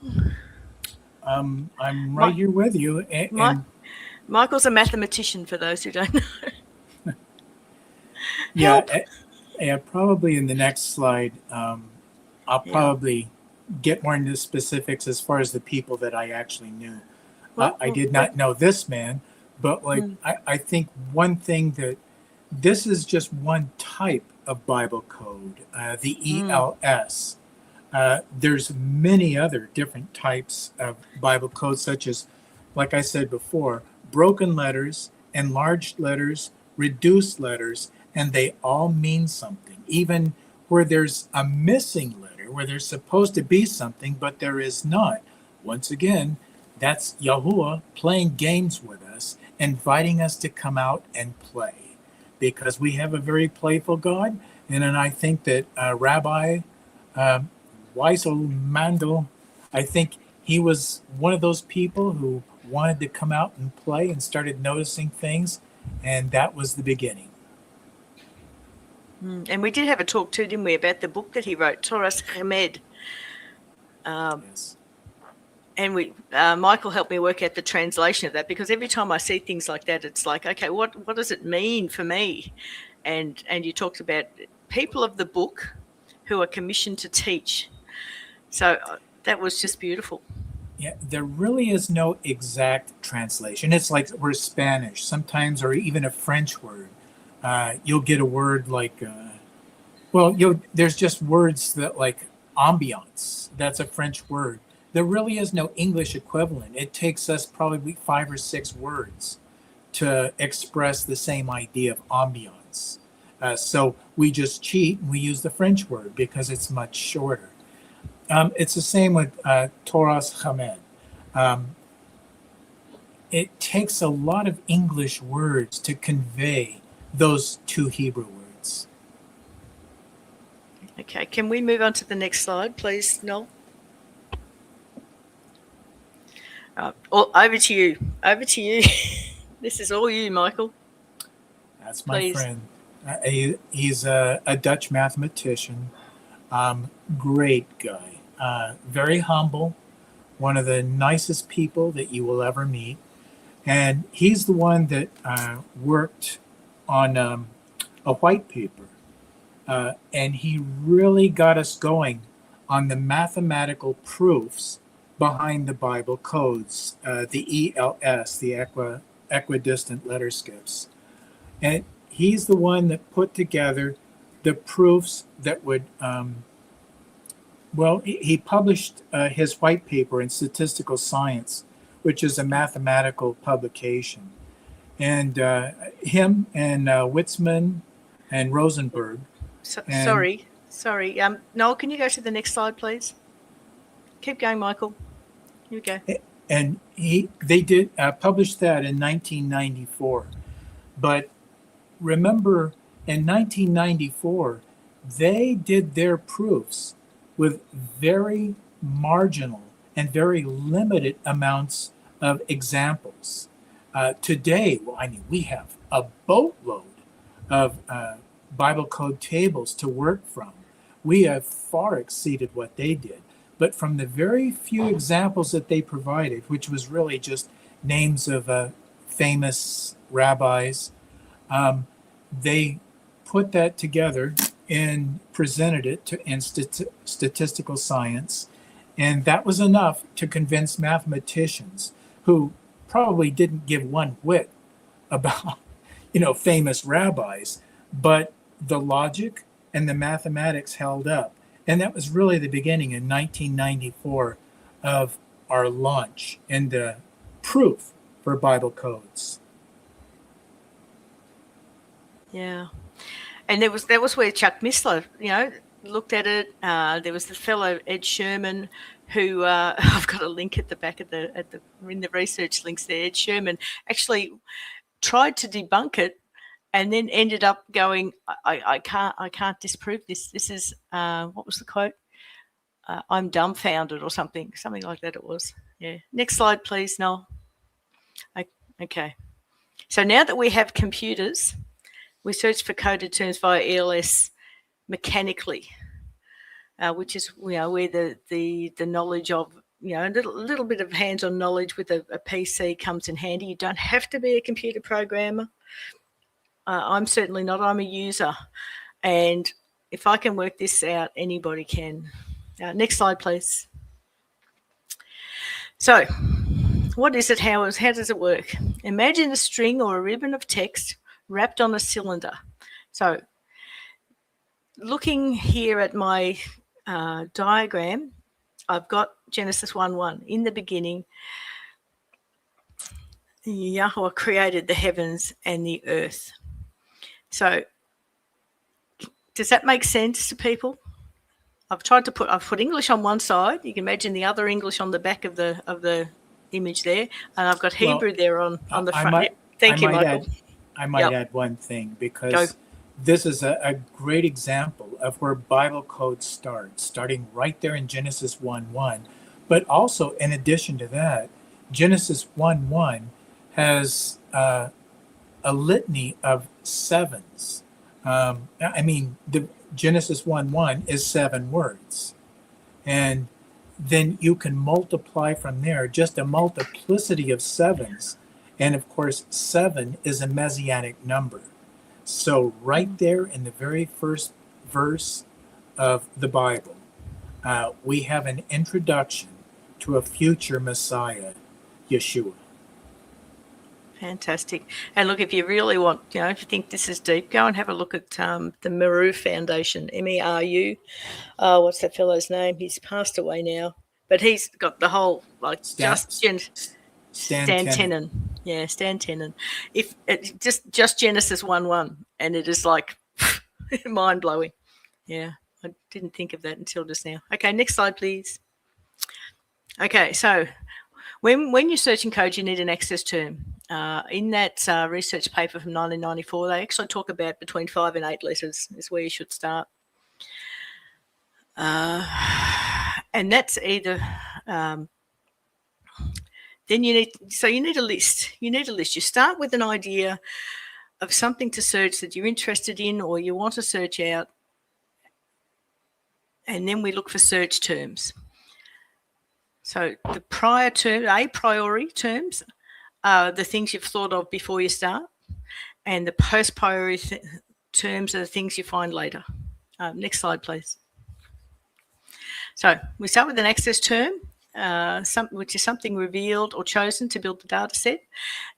I'm right here with you. Michael's a mathematician, for those who don't know. Yeah, probably in the next slide, I'll probably get more into specifics as far as the people that I actually knew. I did not know this man, but I think one thing that this is just one type of Bible code, the ELS. There's many other different types of Bible codes, such as, like I said before, broken letters, enlarged letters, reduced letters, and they all mean something. Even where there's a missing letter, where there's supposed to be something, but there is not. Once again, that's Yahuwah playing games with us, inviting us to come out and play. Because we have a very playful God, and then I think that Rabbi Weismandl, I think he was one of those people who wanted to come out and play and started noticing things, and that was the beginning. And we did have a talk too, didn't we, about the book that he wrote, Toras Hamed. Yes. And Michael helped me work out the translation of that, because every time I see things like that, it's like, okay, what does it mean for me? And you talked about people of the book who are commissioned to teach. So that was just beautiful. Yeah, there really is no exact translation. It's like we're Spanish sometimes, or even a French word. You'll get a word like, there's just words that like ambiance. That's a French word. There really is no English equivalent. It takes us probably 5 or 6 words to express the same idea of ambiance. So we just cheat and we use the French word because it's much shorter. It's the same with Toras Hamed. It takes a lot of English words to convey those 2 Hebrew words. Okay, can we move on to the next slide, please, Noel? Over to you. Over to you. This is all you, Michael. That's my Please. friend. He's a Dutch mathematician. Great guy. Very humble. One of the nicest people that you will ever meet. And he's the one that worked on a white paper. And he really got us going on the mathematical proofs behind the Bible codes, the ELS, the equidistant letter skips. And he's the one that put together the proofs that would, he published his white paper in Statistical Science, which is a mathematical publication. And him and Witzman and Rosenberg. Sorry. Noel, can you go to the next slide, please? Keep going, Michael. Here we go. And they did publish that in 1994. But remember, in 1994, they did their proofs with very marginal and very limited amounts of examples. Today, we have a boatload of Bible code tables to work from. We have far exceeded what they did. But from the very few examples that they provided, which was really just names of famous rabbis. They put that together and presented it in statistical science, and that was enough to convince mathematicians who probably didn't give one whit about famous rabbis, but the logic and the mathematics held up. And that was really the beginning in 1994 of our launch into proof for Bible codes. Yeah. And that was where Chuck Missler, looked at it. There was the fellow Ed Sherman, who I've got a link at the back of in the research links there. Ed Sherman actually tried to debunk it, and then ended up going, I can't disprove this. This is what was the quote? I'm dumbfounded, or something like that. It was. Yeah. Next slide, please, Noel. Okay. So now that we have computers, we search for coded terms via ELS mechanically, which is where the knowledge of a little bit of hands-on knowledge with a PC comes in handy. You don't have to be a computer programmer. I'm certainly not. I'm a user, and if I can work this out, anybody can. Next slide, please. So, what is it? How does it work? Imagine a string or a ribbon of text wrapped on a cylinder. So, looking here at my diagram, I've got Genesis 1:1. In the beginning, Yahweh created the heavens and the earth. So, does that make sense to people? I've put English on one side. You can imagine the other English on the back of the image there, and I've got Hebrew there on the front. Thank you, Michael. I might add one thing, because this is a great example of where Bible code starts, starting right there in Genesis 1:1. But also, in addition to that, Genesis 1:1 has a litany of sevens. The Genesis 1:1 is 7 words. And then you can multiply from there, just a multiplicity of sevens. And of course, 7 is a messianic number. So right there in the very first verse of the Bible, we have an introduction to a future Messiah, Yeshua. Fantastic. And look, if you really want, if you think this is deep, go and have a look at the Meru Foundation, MERU. What's that fellow's name? He's passed away now, but he's got the whole, Stan Tenen. Yeah, Stan Tenen. If just Genesis 1:1, and it is mind blowing. Yeah, I didn't think of that until just now. Okay, next slide, please. Okay, so when you're searching code, you need an access term. In that research paper from 1994, they actually talk about between 5 and 8 letters is where you should start. And that's either then you need a list. You need a list. You start with an idea of something to search that you're interested in or you want to search out, and then we look for search terms. So the a priori terms are the things you've thought of before you start, and the post priori terms are the things you find later. Next slide, please. So we start with an access term, which is something revealed or chosen to build the data set,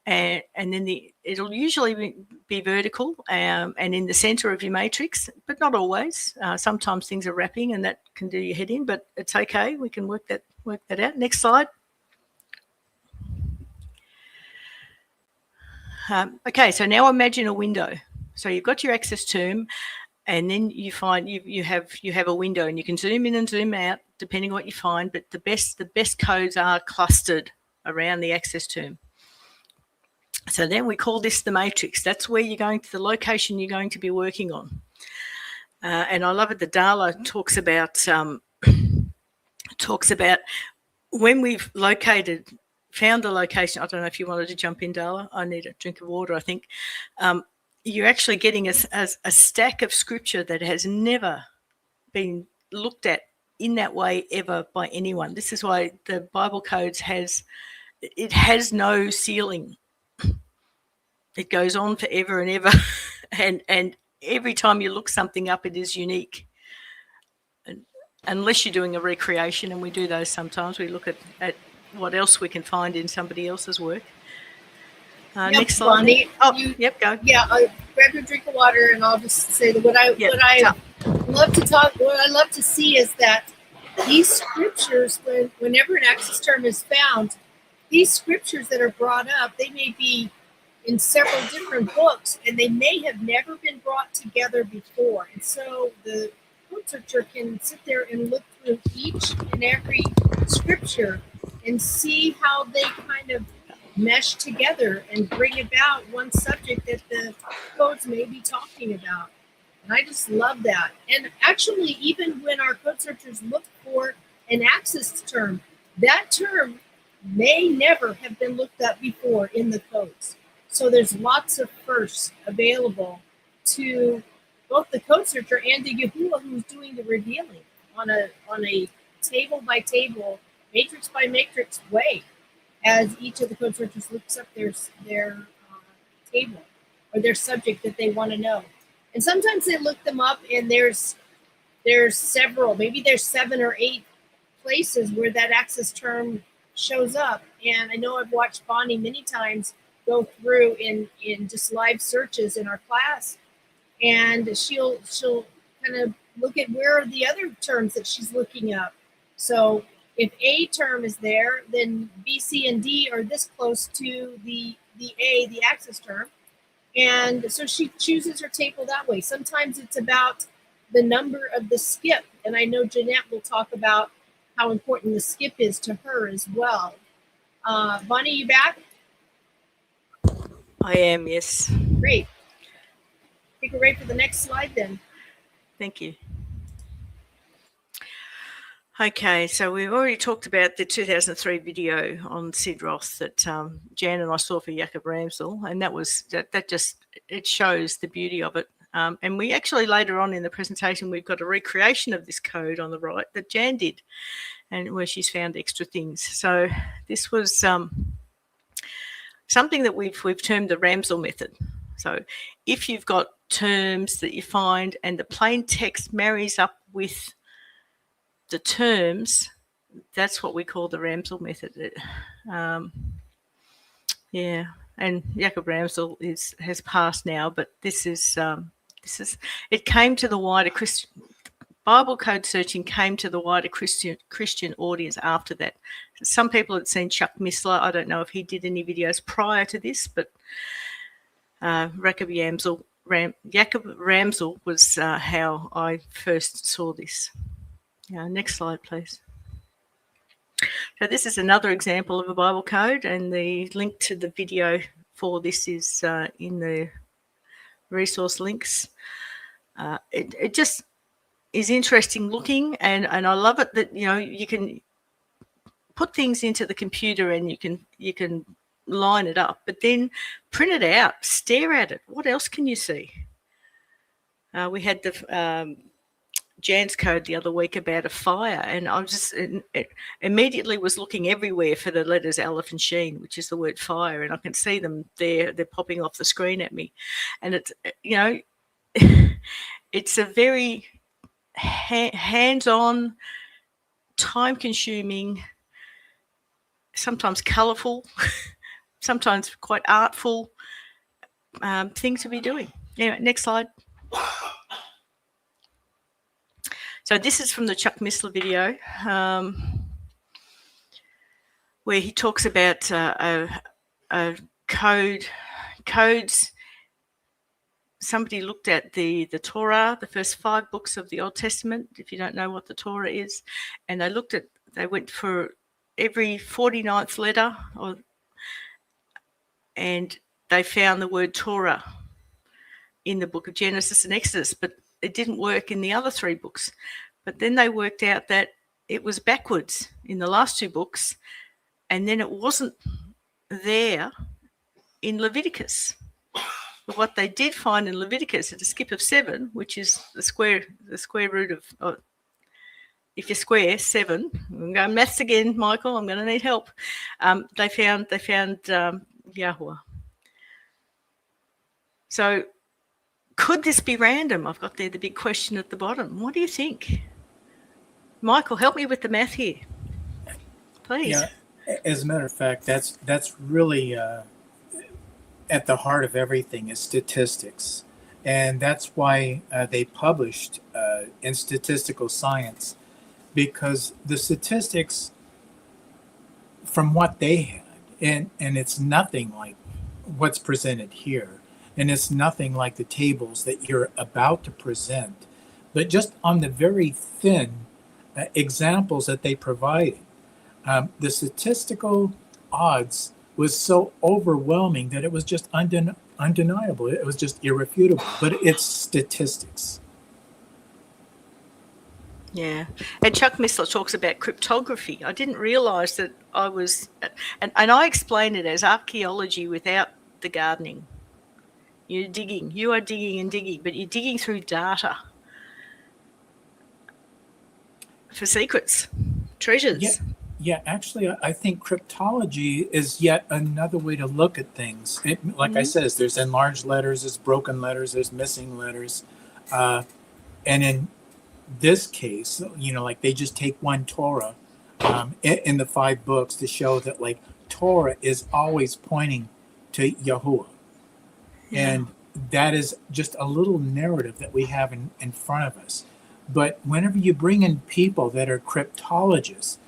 and then it'll usually be vertical and in the center of your matrix, but not always. Sometimes things are wrapping and that can do your head in, but it's okay. We can work that out. Next slide. Okay, so now imagine a window. So you've got your access term, and then you find you have a window, and you can zoom in and zoom out depending on what you find. But the best codes are clustered around the access term. So then we call this the matrix. That's where the location you're going to be working on. And I love it. The Dala talks about when we've found the location. I don't know if you wanted to jump in, Dala. I need a drink of water, I think. You're actually getting a stack of scripture that has never been looked at in that way ever by anyone. This is why the Bible Codes has it has no ceiling. It goes on forever and ever, and every time you look something up, it is unique. And unless you're doing a recreation, and we do those sometimes, we look at what else we can find in somebody else's work. Yep, next slide. Bonnie, Oh, yep, go. Yeah, grab your drink of water, and I'll just say that what I love to see is that these scriptures, whenever an access term is found, these scriptures that are brought up, they may be in several different books, and they may have never been brought together before. And so the code searcher can sit there and look through each and every scripture and see how they kind of mesh together and bring about one subject that the codes may be talking about. And I just love that. And actually, even when our code searchers look for an access term, that term may never have been looked up before in the codes. So there's lots of firsts available to both the code searcher and the Yahuwah who's doing the revealing on a table by table, matrix by matrix way, as each of the code searchers looks up their table or their subject that they want to know. And sometimes they look them up and there's several, maybe there's 7 or 8 places where that access term shows up. And I know I've watched Bonnie many times go through in just live searches in our class, and she'll kind of look at where are the other terms that she's looking up. So if A term is there, then B, C, and D are this close to the A, the access term. And so she chooses her table that way. Sometimes it's about the number of the skip. And I know Jeanette will talk about how important the skip is to her as well. Bonnie, you back? I am, yes. Great. I think we're ready for the next slide then. Thank you. Okay, so we've already talked about the 2003 video on Sid Roth that Jan and I saw for Jacob Ramzel, and that just shows the beauty of it. And we actually later on in the presentation we've got a recreation of this code on the right that Jan did, and where she's found extra things. So this was something that we've termed the Ramzel method. So if you've got terms that you find and the plain text marries up with the terms, that's what we call the Ramzel method. Yeah, and Jacob Ramzel has passed now, but this is it came to the wider Christian Bible code searching came to the wider Christian audience after that. Some people had seen Chuck Missler. I don't know if he did any videos prior to this, but Jacob Ramzel was how I first saw this. Next slide, please. So this is another example of a Bible code, and the link to the video for this is in the resource links. It just is interesting looking, and I love it that you can put things into the computer and you can line it up, but then print it out, stare at it. What else can you see? We had the Jan's code the other week about a fire, and I just immediately was looking everywhere for the letters Aleph and Sheen, which is the word fire, and I can see them there. They're popping off the screen at me, and it's it's a very hands-on, time-consuming, sometimes colourful, sometimes quite artful thing to be doing. Anyway, next slide. So this is from the Chuck Missler video, where he talks about codes. Somebody looked at the Torah, the first 5 books of the Old Testament, if you don't know what the Torah is, and they went for every 49th letter, and they found the word Torah in the book of Genesis and Exodus, but it didn't work in the other 3 books. But then they worked out that it was backwards in the last 2 books, and then it wasn't there in Leviticus. But what they did find in Leviticus at a skip of 7, which is the square root of if you square 7, I'm going maths again, Michael, I'm going to need help. They found Yahuwah. So could this be random? I've got there the big question at the bottom. What do you think? Michael, help me with the math here, please. Yeah, as a matter of fact, that's really at the heart of everything is statistics. And that's why they published in statistical science, because the statistics from what they had, and it's nothing like what's presented here, and it's nothing like the tables that you're about to present, but just on the very thin examples that they provided, the statistical odds was so overwhelming that it was just undeniable. It was just irrefutable, but it's statistics. Yeah. And Chuck Missler talks about cryptography. I didn't realise that I was, and I explain it as archaeology without the gardening. You're digging, you are digging and digging, but you're digging through data for secrets, treasures. Yeah, actually, I think cryptology is yet another way to look at things. Like I said, there's enlarged letters, there's broken letters, there's missing letters. And in this case, like they just take one Torah in the 5 books to show that like Torah is always pointing to Yahuwah. Yeah. And that is just a little narrative that we have in front of us. But whenever you bring in people that are cryptologists,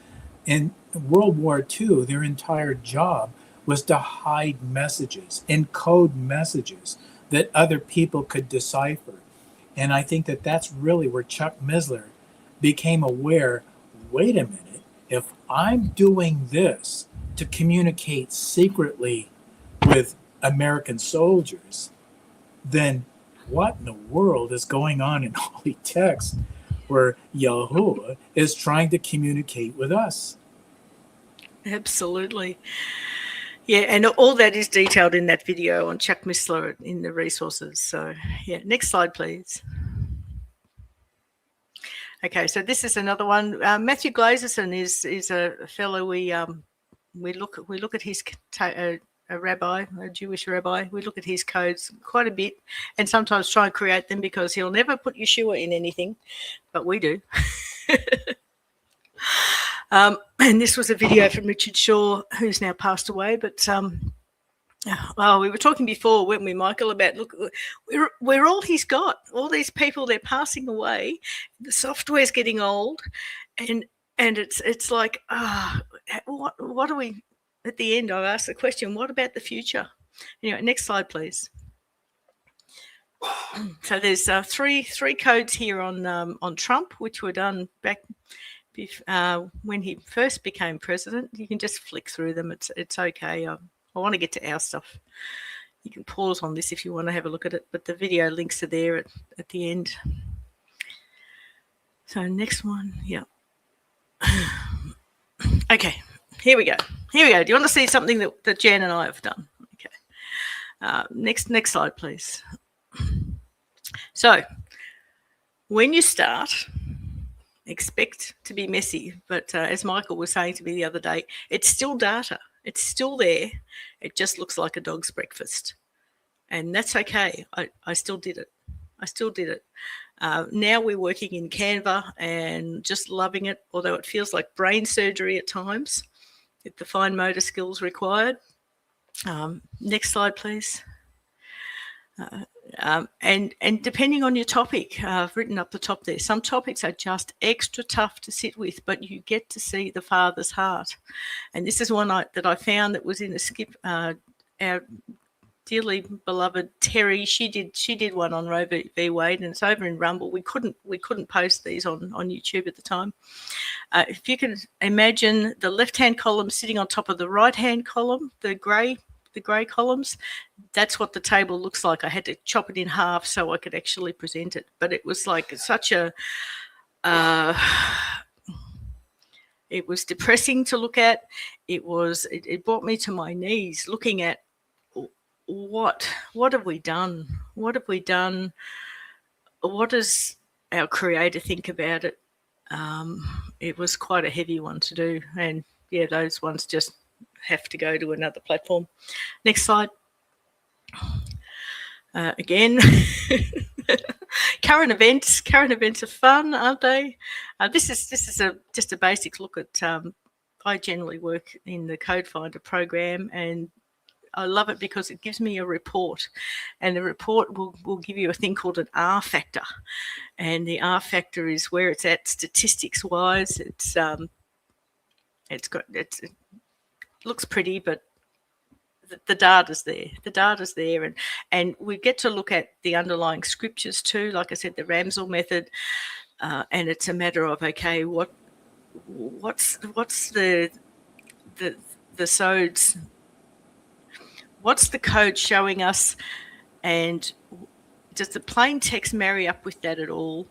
in World War II, their entire job was to hide messages, encode messages that other people could decipher. And I think that that's really where Chuck Missler became aware, wait a minute, if I'm doing this to communicate secretly with American soldiers, then what in the world is going on in Holy Text where Yahuwah is trying to communicate with us? Absolutely. Yeah, and all that is detailed in that video on Chuck Missler in the resources. So, yeah, next slide, please. Okay, so this is another one. Matthew Glazerson is a fellow we look at his a rabbi, a Jewish rabbi. We look at his codes quite a bit, and sometimes try and create them because he'll never put Yeshua in anything, but we do. And this was a video from Richard Shaw, who's now passed away. But we were talking before, weren't we, Michael, about look, we're all he's got. All these people, they're passing away. The software's getting old, and it's like, what do we? At the end, I asked the question, what about the future? Anyway, next slide, please. So there's three codes here on Trump, which were done back when he first became president. You can just flick through them. It's okay. I want to get to our stuff. You can pause on this if you want to have a look at it, but the video links are there at the end. So next one, yeah. Okay, here we go. Do you want to see something that Jan and I have done? Okay. Next slide, please. So when you start, expect to be messy, but as Michael was saying to me the other day, it's still data. It's still there. It just looks like a dog's breakfast. And that's okay. I still did it. Now we're working in Canva and just loving it, although it feels like brain surgery at times with the fine motor skills required. Next slide, please. And depending on your topic, I've written up the top there. Some topics are just extra tough to sit with, but you get to see the Father's heart. And this is one that I found that was in a skip. Our dearly beloved Terry, she did one on Roe v. Wade, and it's over in Rumble. We couldn't post these on YouTube at the time. If you can imagine the left-hand column sitting on top of the right-hand column, the grey columns, that's what the table looks like. I had to chop it in half so I could actually present it. But it was like such a, it was depressing to look at. It brought me to my knees looking at what have we done? What have we done? What does our Creator think about it? it was quite a heavy one to do. And yeah, those ones just have to go to another platform. Next slide. Again, current events are fun, aren't they? This is just a basic look at. I generally work in the Codefinder program, and I love it because it gives me a report, and the report will give you a thing called an R factor, and the R factor is where it's at statistics wise. It looks pretty, but the data's there. The data's there, and we get to look at the underlying scriptures too. Like I said, the Ramzel method, and it's a matter of, okay, what's the sods. What's the code showing us, and does the plain text marry up with that at all?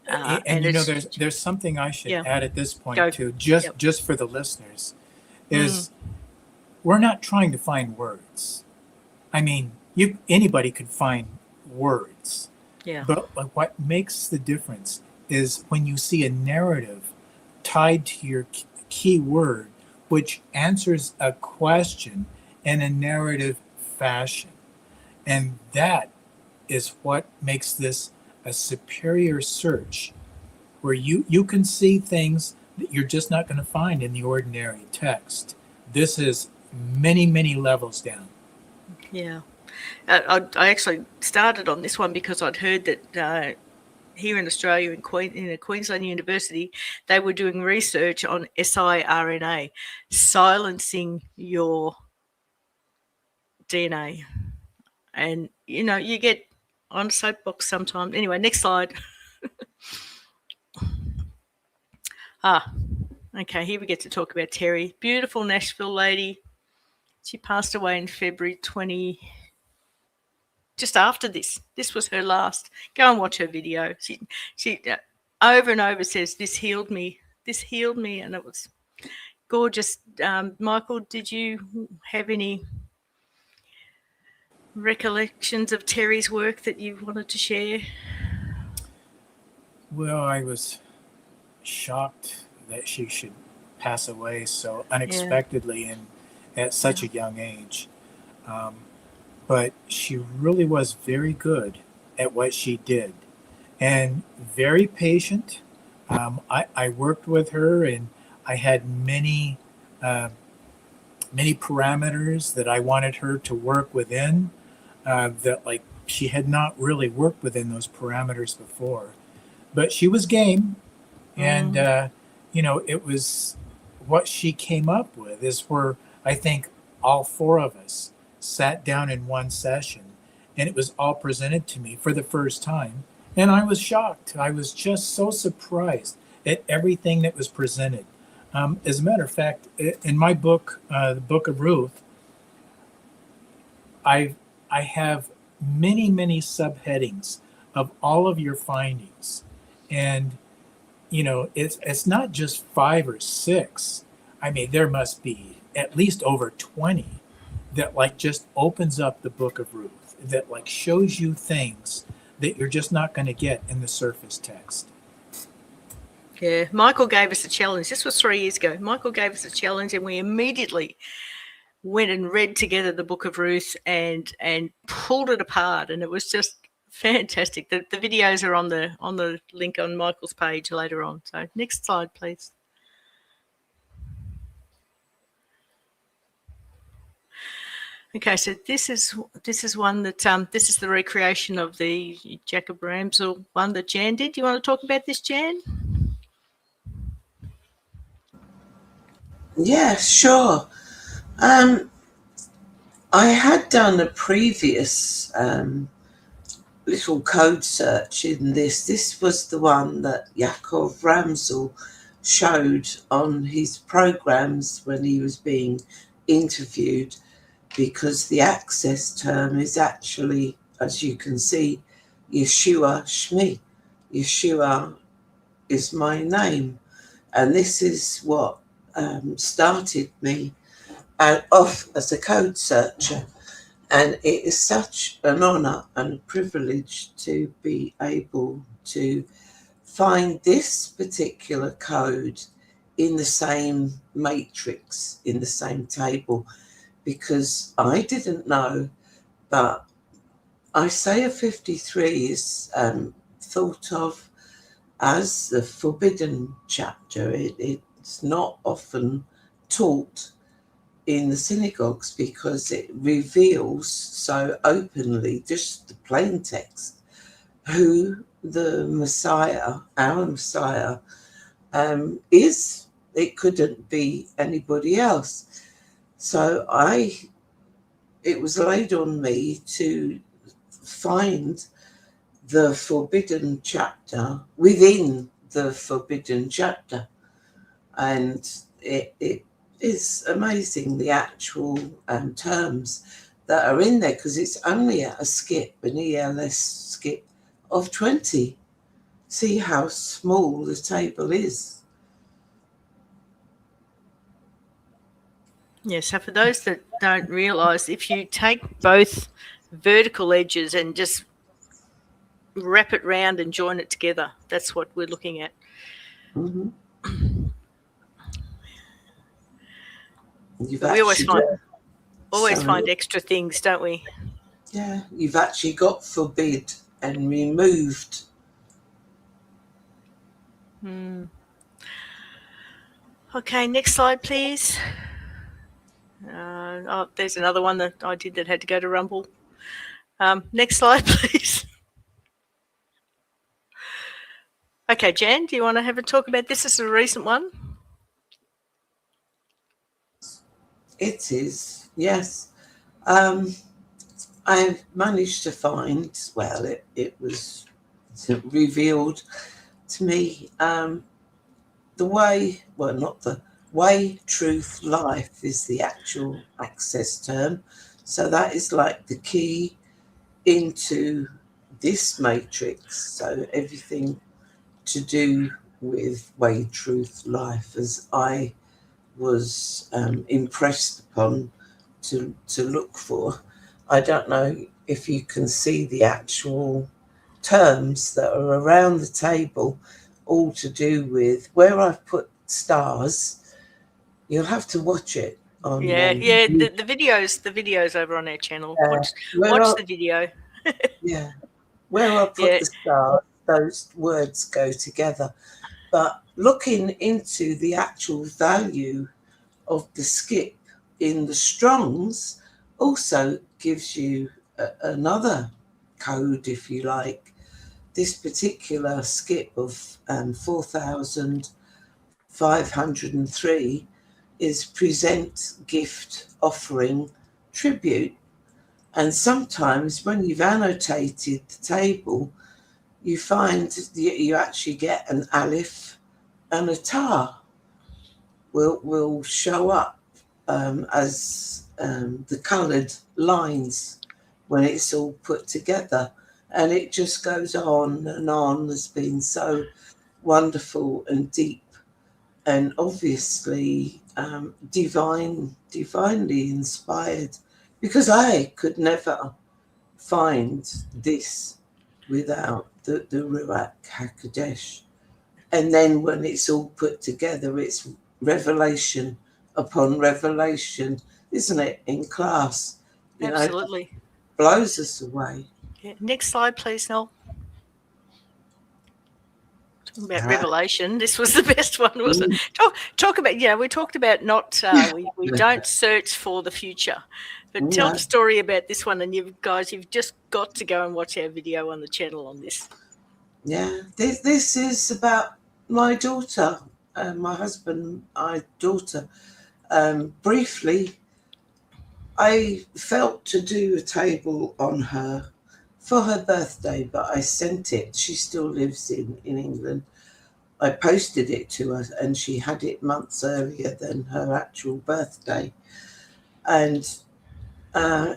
And you know, there's something I should add at this point too, just for the listeners, is we're not trying to find words. I mean, anybody could find words. Yeah. But what makes the difference is when you see a narrative tied to your key word, which answers a question in a narrative fashion. And that is what makes this a superior search, where you can see things that you're just not going to find in the ordinary text. This is many, many levels down. Yeah. I actually started on this one because I'd heard that here in Australia, in a Queensland university, they were doing research on siRNA, silencing your DNA. And, you know, you get on a soapbox sometimes. Anyway, next slide. Okay, here we get to talk about Terry. Beautiful Nashville lady. She passed away in February 20, just after this. This was her last. Go and watch her video. She over and over says, this healed me, and it was gorgeous. Michael, did you have any recollections of Terry's work that you wanted to share? Well, I was shocked that she should pass away so unexpectedly and at such a young age. But she really was very good at what she did and very patient. I worked with her, and I had many parameters that I wanted her to work within, that like she had not really worked within those parameters before. But she was game, and it was what she came up with is where I think all four of us sat down in one session, and it was all presented to me for the first time, and I was shocked. I was just so surprised at everything that was presented. As a matter of fact, in my book, the Book of Ruth, I have many subheadings of all of your findings. And, you know, it's not just 5 or 6. I mean, there must be at least over 20 that like just opens up the Book of Ruth, that like shows you things that you're just not going to get in the surface text. Yeah, Michael gave us a challenge. This was 3 years ago. Michael gave us a challenge, and we immediately went and read together the Book of Ruth and pulled it apart, and it was just fantastic. The videos are on the link on Michael's page later on. So next slide, please. Okay, so this is one that this is the recreation of the Jacob Ramzel one that Jan did. Do you want to talk about this, Jan? Yeah, sure. I had done a previous little code search in this. This was the one that Jacob Ramzel showed on his programs when he was being interviewed, because the access term is actually, as you can see, Yeshua Shmi. Yeshua is my name. And this is what started me off as a code searcher. And it is such an honor and a privilege to be able to find this particular code in the same matrix, in the same table, because I didn't know, but Isaiah 53 is thought of as the forbidden chapter. It's not often taught in the synagogues because it reveals so openly, just the plain text, who the Messiah, our Messiah, is. It couldn't be anybody else. So it was laid on me to find the forbidden chapter within the forbidden chapter. And it is amazing, the actual terms that are in there, because it's only a skip, an ELS skip of 20. See how small the table is. Yeah, so for those that don't realise, if you take both vertical edges and just wrap it round and join it together, that's what we're looking at. Mm-hmm. We always find extra things, don't we? Yeah, you've actually got forbid and removed. Okay, next slide, please. There's another one that I did that had to go to Rumble. Next slide, please. Okay, Jan, do you want to have a talk about this? This is a recent one. It is, yes. I managed to find, well, it was revealed to me, the way, well, not the way, truth, life is the actual access term. So that is like the key into this matrix. So everything to do with way, truth, life, as I was impressed upon to look for. I don't know if you can see the actual terms that are around the table, all to do with where I've put stars. You'll have to watch it on. The videos over on our channel. Watch the video. Yeah, where I put the stars, those words go together. But looking into the actual value of the skip in the Strongs also gives you another code, if you like. This particular skip of 4,503 is present, gift, offering, tribute. And sometimes when you've annotated the table, you find you actually get an aleph and a tar will show up as the coloured lines when it's all put together. And it just goes on and on. Has been so wonderful and deep, and obviously divinely inspired, because I could never find this without the Ruach HaKodesh. And then when it's all put together, it's revelation upon revelation, isn't it, in class? Absolutely. Blows us away. Yeah. Next slide, please, Noel. Talking about revelation, this was the best one, wasn't it? Talk about, we talked about not, we don't search for the future, but tell the story about this one, and you've just got to go and watch our video on the channel on this. Yeah, this is about my daughter, my husband, my daughter. Briefly, I felt to do a table on her for her birthday, but I sent it. She still lives in England. I posted it to her, and she had it months earlier than her actual birthday. And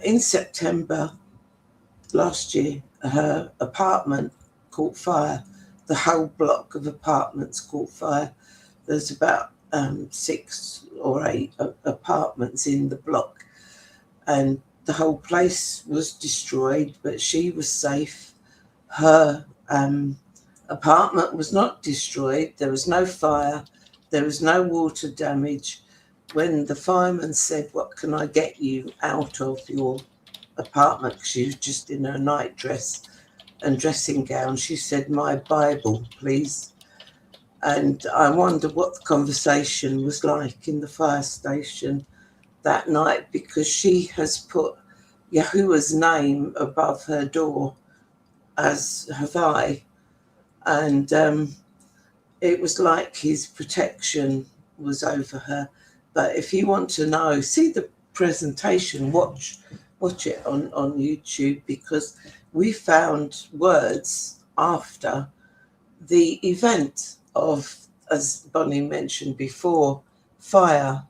in September last year, her apartment caught fire. The whole block of apartments caught fire. There's about 6 or 8 apartments in the block, and the whole place was destroyed, but she was safe. Her apartment was not destroyed. There was no fire. There was no water damage. When the fireman said, "What can I get you out of your apartment?" Because she was just in her nightdress and dressing gown, she said, "My Bible, please." And I wonder what the conversation was like in the fire station that night, because she has put Yahuwah's name above her door, as have I. And it was like his protection was over her. But if you want to know, see the presentation, watch it on YouTube, because we found words after the event of, as Bonnie mentioned before, fire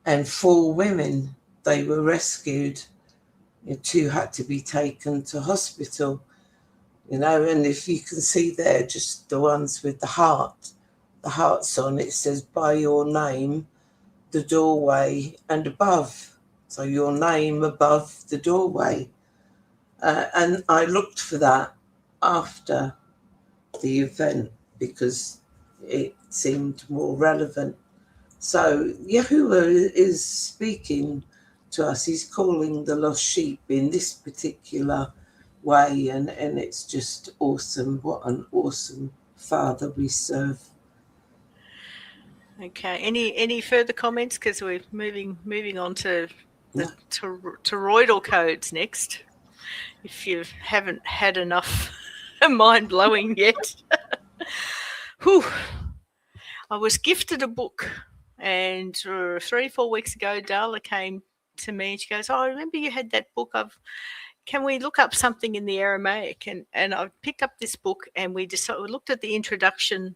and 4 women. They were rescued. 2 had to be taken to hospital, and if you can see there, just the ones with the hearts on, it says, "By your name, the doorway and above." So your name above the doorway. And I looked for that after the event because it seemed more relevant. So Yahuwah is speaking to us. He's calling the lost sheep in this particular way, and it's just awesome. What an awesome Father we serve. Okay. Any further comments? Because we're moving on to the toroidal codes next. If you haven't had enough mind blowing yet. Whew. I was gifted a book, and 3-4 weeks ago, Darla came to me and she goes, "Oh, I remember you had that book. Can we look up something in the Aramaic?" And I picked up this book, and we looked at the introduction,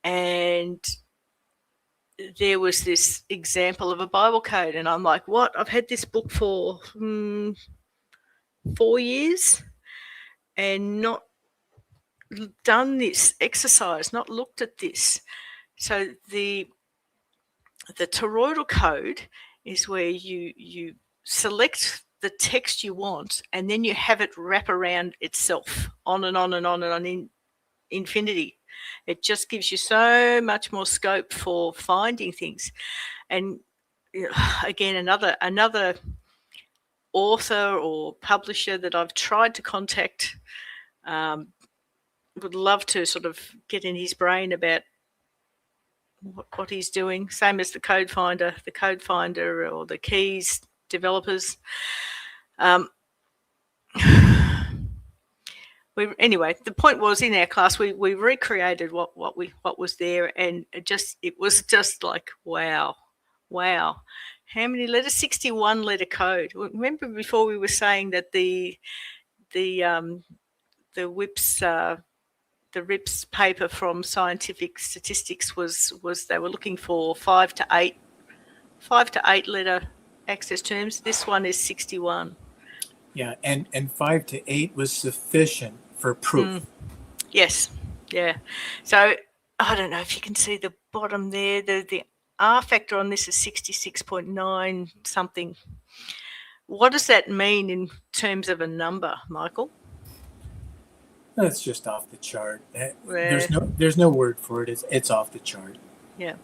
and there was this example of a Bible code, and I'm like, "What? I've had this book for 4 years and not done this exercise, not looked at this." So the toroidal code is where you select the text you want, and then you have it wrap around itself on and on and on and on in infinity. It just gives you so much more scope for finding things. And again, another author or publisher that I've tried to contact, would love to sort of get in his brain about what he's doing. Same as the Codefinder or the Keys developers. Anyway, the point was, in our class we recreated what was there, and it was just like wow, how many letters? 61 letter code. Remember before we were saying that the RIPS paper from Scientific Statistics was they were looking for 5 to 8 letter access terms. This one is 61. Yeah, and 5 to 8 was sufficient for proof. Yes, yeah. So I don't know if you can see the bottom there. The R factor on this is 66.9 something. What does that mean in terms of a number, Michael? That's just off the chart. There's no word for it. It's off the chart. Yeah.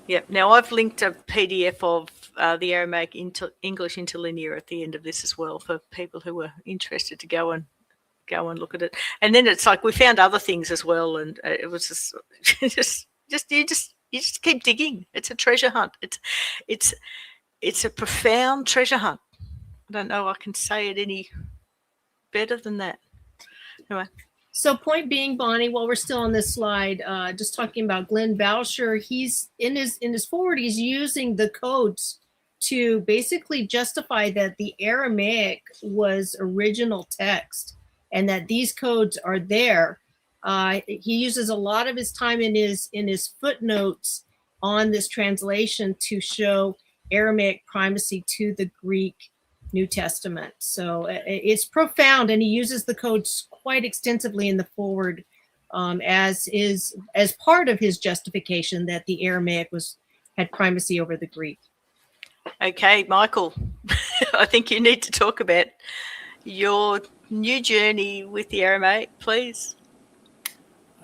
Yeah. Now I've linked a PDF of the Aramaic English interlinear at the end of this as well for people who are interested to go and look at it. And then it's like we found other things as well, and it was just you just keep digging. It's a treasure hunt. It's a profound treasure hunt. I don't know I can say it any better than that. Anyway. So point being, Bonnie, while we're still on this slide, just talking about Glenn Boucher, he's in his forward, he's using the codes to basically justify that the Aramaic was original text and that these codes are there. He uses a lot of his time in his footnotes on this translation to show Aramaic primacy to the Greek New Testament. So it's profound, and he uses the codes quite extensively in the forward as part of his justification that the Aramaic had primacy over the Greek. Okay, Michael, I think you need to talk about your new journey with the Aramaic, please.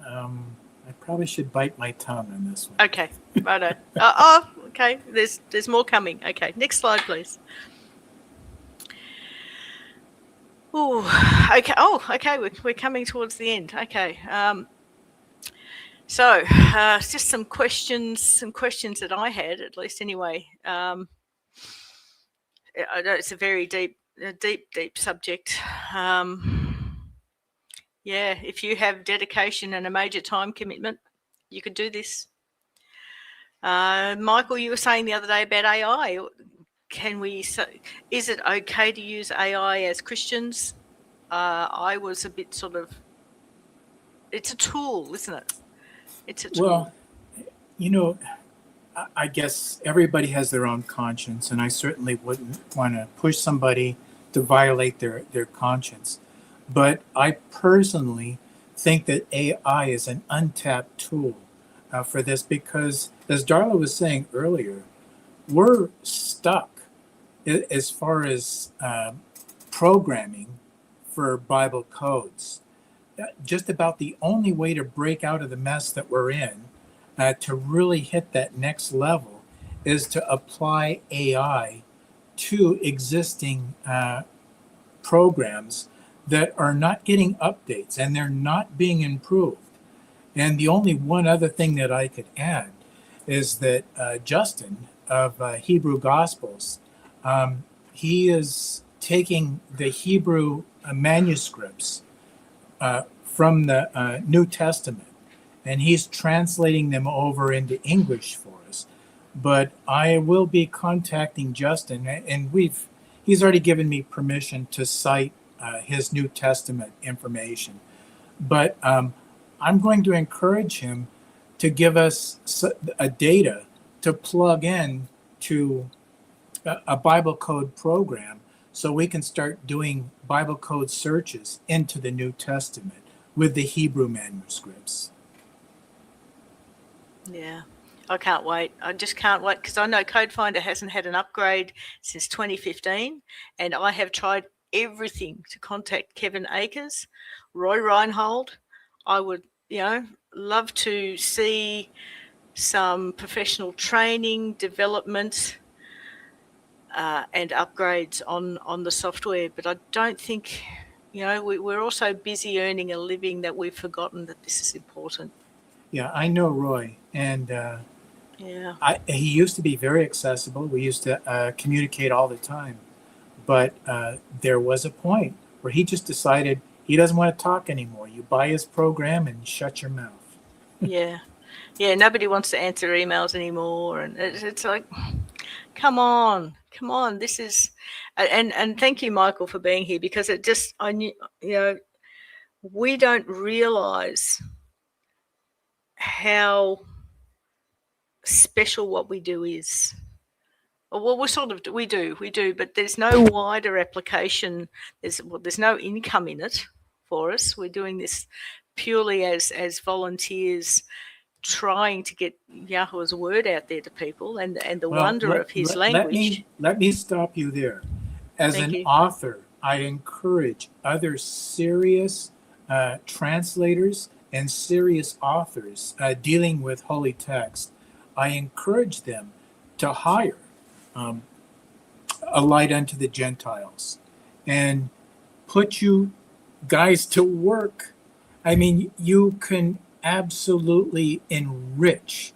I probably should bite my tongue on this one. Okay, righto. Okay. There's more coming. Okay, next slide, please. Oh, okay. Okay. We're coming towards the end. Okay. So, just some questions that I had, at least anyway. I know it's a very deep subject. Yeah, if you have dedication and a major time commitment, you could do this. Michael, you were saying the other day about AI. Is it okay to use AI as Christians? I was a bit sort of, it's a tool, isn't it? It's a tool. Well, you know, I guess everybody has their own conscience, and I certainly wouldn't want to push somebody to violate their conscience. But I personally think that AI is an untapped tool for this because, as Darla was saying earlier, we're stuck as far as programming for Bible codes. Just about the only way to break out of the mess that we're in, to really hit that next level, is to apply AI to existing programs that are not getting updates and they're not being improved. And the only one other thing that I could add is that Justin of Hebrew Gospels, he is taking the Hebrew manuscripts from the New Testament, and he's translating them over into English for us. But I will be contacting Justin, and he's already given me permission to cite his New Testament information. But I'm going to encourage him to give us a data to plug in to a Bible code program so we can start doing Bible code searches into the New Testament with the Hebrew manuscripts. Yeah, I can't wait. I just can't wait because I know Codefinder hasn't had an upgrade since 2015, and I have tried everything to contact Kevin Akers, Roy Reinhold. I would, love to see some professional training, development, and upgrades on the software. But I don't think, we're also busy earning a living that we've forgotten that this is important. Yeah, I know Roy, and he used to be very accessible. We used to communicate all the time, but there was a point where he just decided he doesn't want to talk anymore. You buy his program and shut your mouth. Yeah, nobody wants to answer emails anymore, and it's like, come on. This is, and thank you, Michael, for being here, because it just, I knew, we don't realize how special what we do is. Well, we do, but there's no wider application. There's no income in it for us. We're doing this purely as volunteers, trying to get Yahweh's word out there to people and the wonder of his language. Let me stop you there. As an author, I encourage other serious translators and serious authors dealing with holy text. I encourage them to hire a light unto the Gentiles and put you guys to work. I mean, you can absolutely enrich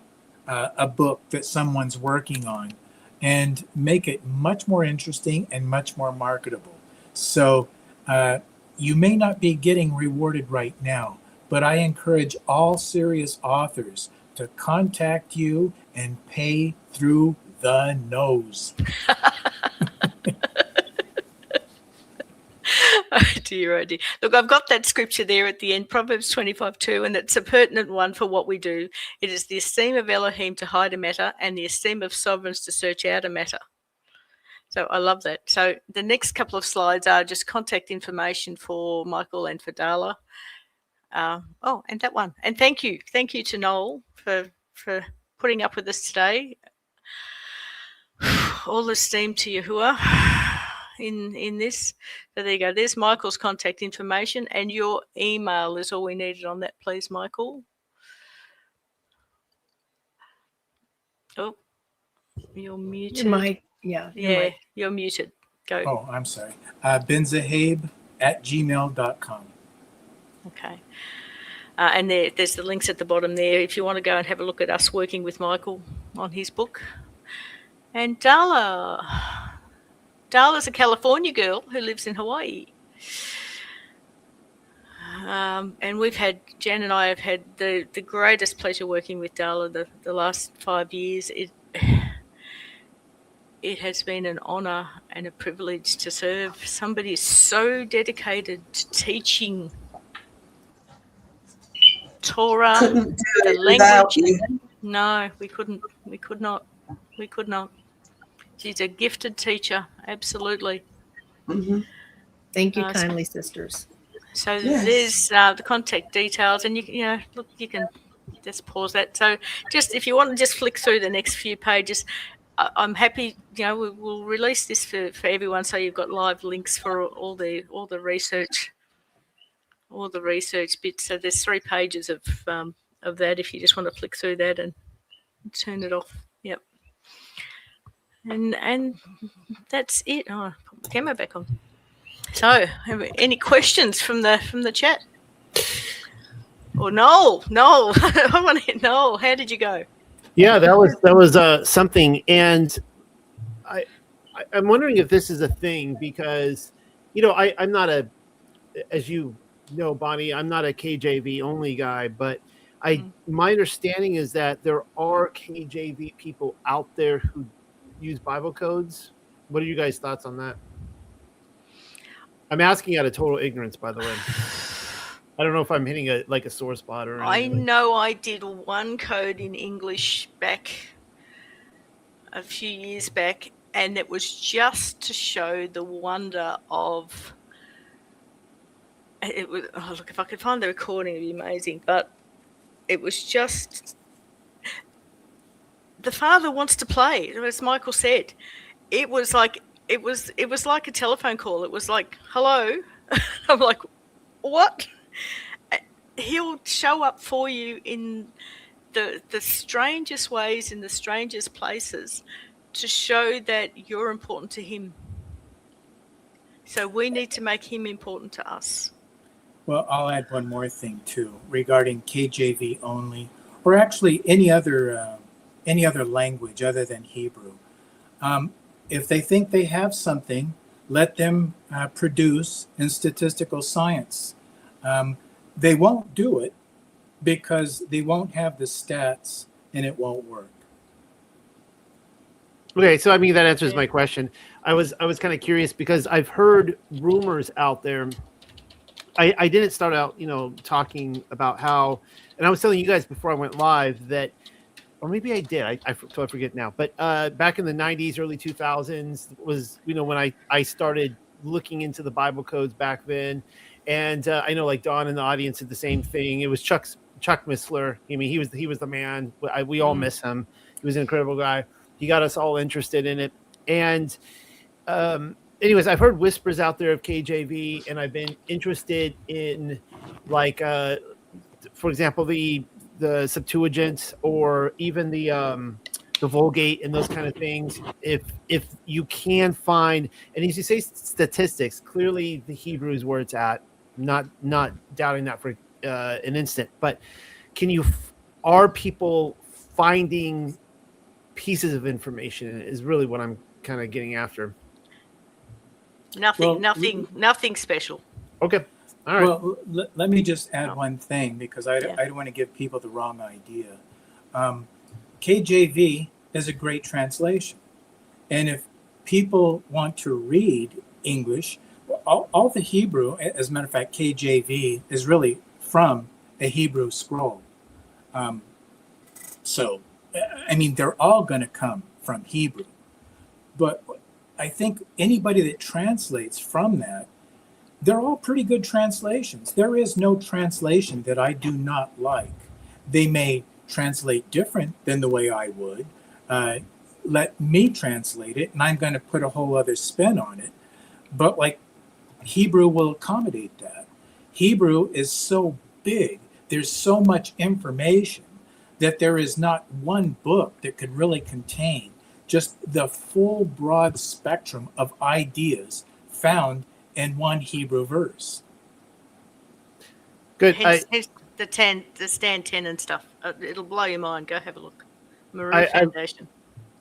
a book that someone's working on and make it much more interesting and much more marketable. So you may not be getting rewarded right now, but I encourage all serious authors to contact you and pay through the nose. Oh dear. Look, I've got that scripture there at the end, Proverbs 25:2, and it's a pertinent one for what we do. It is the esteem of Elohim to hide a matter, and the esteem of sovereigns to search out a matter. So I love that. So the next couple of slides are just contact information for Michael and for Darla. And that one. And thank you to Noel for putting up with us today. All esteem to Yahuwah. in this. So there you go. There's Michael's contact information, and your email is all we needed on that, please, Michael. Oh, you're muted. Your mic, your mic. You're muted. Go. Oh, I'm sorry. benzahabe@gmail.com. Okay. And there's the links at the bottom there if you want to go and have a look at us working with Michael on his book. And Darla's a California girl who lives in Hawaii. And Jan and I have had the greatest pleasure working with Darla the last 5 years. It has been an honour and a privilege to serve somebody so dedicated to teaching Torah, Couldn't do the it without language. you. No, we couldn't. We could not. She's a gifted teacher, absolutely. Mm-hmm. Thank you kindly, sisters. So Yes. there's the contact details, and you can just pause that. So just if you want to just flick through the next few pages, I'm happy. We'll release this for everyone, so you've got live links for all the research. All the research bits. So there's 3 pages of that if you just want to flick through that and turn it off. Yep. And that's it. Oh, put the camera back on. So, any questions from the chat? Or Noel, I want to hear Noel. How did you go? Yeah, that was something, and I'm wondering if this is a thing because I'm not as you know, Bonnie, I'm not a KJV only guy, but my understanding is that there are KJV people out there who use Bible codes. What are you guys' thoughts on that? I'm asking out of total ignorance, by the way. I don't know if I'm hitting a sore spot or anything. I know I did one code in English back a few years back, and it was just to show the wonder of it. Was look, if I could find the recording, it'd be amazing. But it was just the Father wants to play, as Michael said. It was like it was like a telephone call. It was like, hello. I'm like, what? He'll show up for you in the strangest ways, in the strangest places, to show that you're important to him. So we need to make him important to us. Well, I'll add one more thing too regarding KJV only, or actually any other language other than Hebrew. If they think they have something, let them produce in statistical science. They won't do it because they won't have the stats and it won't work. Okay, so I mean that answers my question. I was kind of curious because I've heard rumors out there. I didn't start out, talking about how, and I was telling you guys before I went live that, or maybe I did. I forget now. But back in the 90s, early 2000s was, when I started looking into the Bible codes back then. And I know like Don in the audience did the same thing. It was Chuck Missler. I mean, he was the man. We all miss him. He was an incredible guy. He got us all interested in it. And anyways, I've heard whispers out there of KJV, and I've been interested in like, for example, the Septuagint or even the Vulgate and those kind of things. If you can find, and as you say, statistics, clearly the Hebrew is where it's at. Not doubting that for an instant, but are people finding pieces of information is really what I'm kind of getting after. Nothing special. Okay. All right. Well, let me just add one thing because I don't want to give people the wrong idea. KJV is a great translation. And if people want to read English, all the Hebrew, as a matter of fact, KJV is really from a Hebrew scroll. So, I mean, they're all going to come from Hebrew. But I think anybody that translates from that, they're all pretty good translations. There is no translation that I do not like. They may translate different than the way I would. Let me translate it, and I'm going to put a whole other spin on it. But like Hebrew will accommodate that. Hebrew is so big, there's so much information that there is not one book that could really contain just the full broad spectrum of ideas found in one Hebrew verse. Good. Hence the stand 10 and stuff. It'll blow your mind. Go have a look. Marie I- Foundation.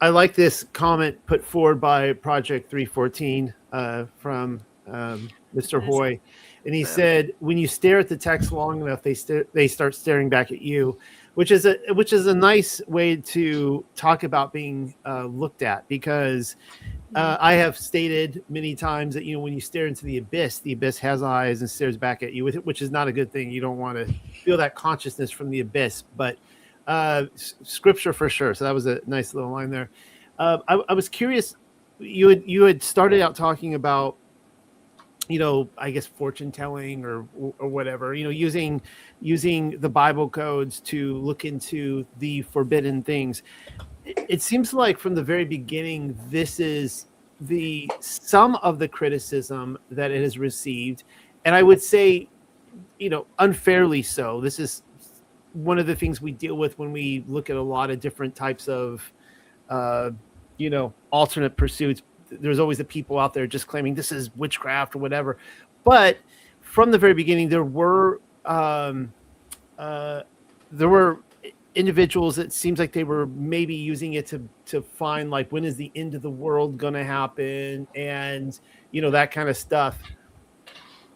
I like this comment put forward by Project 314 from Mr. Hoy. And he said, when you stare at the text long enough, they start staring back at you, which is a nice way to talk about being looked at, because I have stated many times that, when you stare into the abyss has eyes and stares back at you, which is not a good thing. You don't want to feel that consciousness from the abyss, but scripture for sure. So that was a nice little line there. I was curious. You had started out talking about, I guess fortune telling or whatever, using the Bible codes to look into the forbidden things. It seems like from the very beginning, this is some of the criticism that it has received. And I would say, unfairly so. This is one of the things we deal with when we look at a lot of different types of, alternate pursuits. There's always the people out there just claiming this is witchcraft or whatever. But from the very beginning, there were individuals that seems like they were maybe using it to find, like, when is the end of the world going to happen, and that kind of stuff.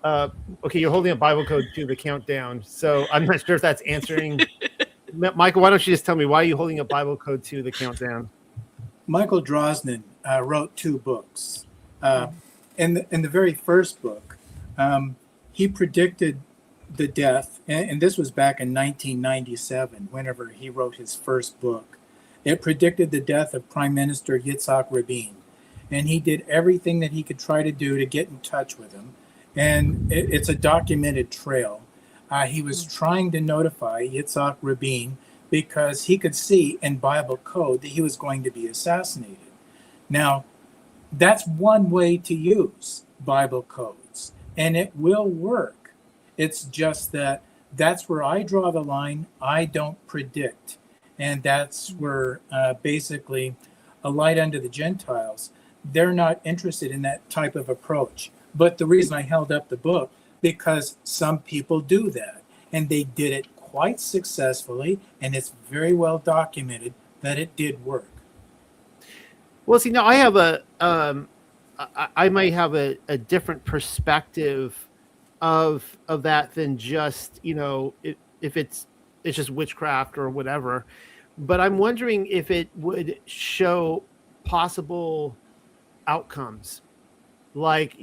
Okay, you're holding a Bible code to the countdown, so I'm not sure if that's answering. Michael, why don't you just tell me, why are you holding a Bible code to the countdown? Michael Drosnin wrote 2 books. In the very first book, he predicted the death, and this was back in 1997, whenever he wrote his first book. It predicted the death of Prime Minister Yitzhak Rabin, and he did everything that he could try to do to get in touch with him, and it's a documented trail. He was trying to notify Yitzhak Rabin because he could see in Bible code that he was going to be assassinated. Now, that's one way to use Bible codes, and it will work. It's just that's where I draw the line. I don't predict. And that's where basically a light unto the Gentiles, they're not interested in that type of approach. But the reason I held up the book, because some people do that, and they did it quite successfully, and it's very well documented that it did work. Well, see, now I have I might have a different perspective of that than just, if it's just witchcraft or whatever. But I'm wondering if it would show possible outcomes, like,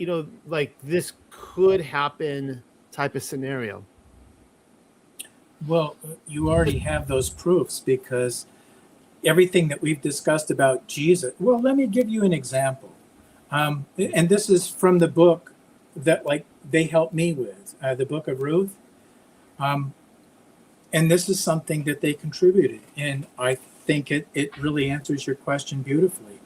like this could happen type of scenario. Well, you already have those proofs, because everything that we've discussed about Jesus. Well, let me give you an example. And this is from the book that, like, they helped me with, the book of Ruth. And this is something that they contributed. And I think it really answers your question beautifully.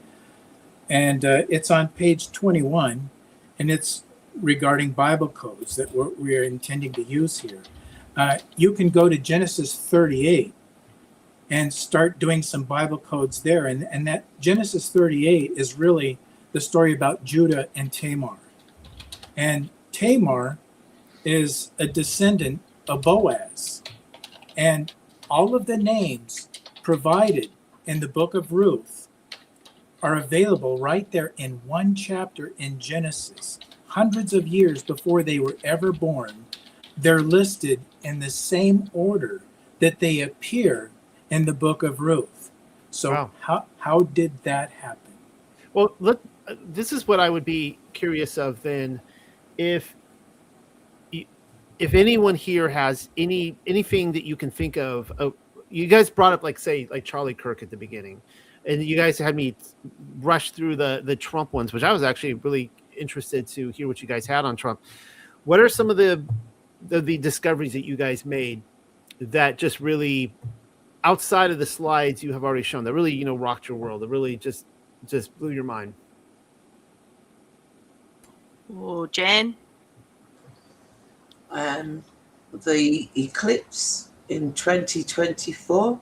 And it's on page 21, and it's regarding Bible codes that we're intending to use here. You can go to Genesis 38 and start doing some Bible codes there. And that Genesis 38 is really the story about Judah and Tamar. And Tamar is a descendant of Boaz. And all of the names provided in the book of Ruth are available right there in one chapter in Genesis. Hundreds of years before they were ever born, they're listed in the same order that they appear in the book of Ruth. So wow. How did that happen? Well, this is what I would be curious of then. If anyone here has anything that you can think of, you guys brought up, like Charlie Kirk at the beginning, and you guys had me rush through the Trump ones, which I was actually really interested to hear what you guys had on Trump. What are some of the discoveries that you guys made that just really, outside of the slides you have already shown, that really, rocked your world, that really just blew your mind? Or Jan? The eclipse in 2024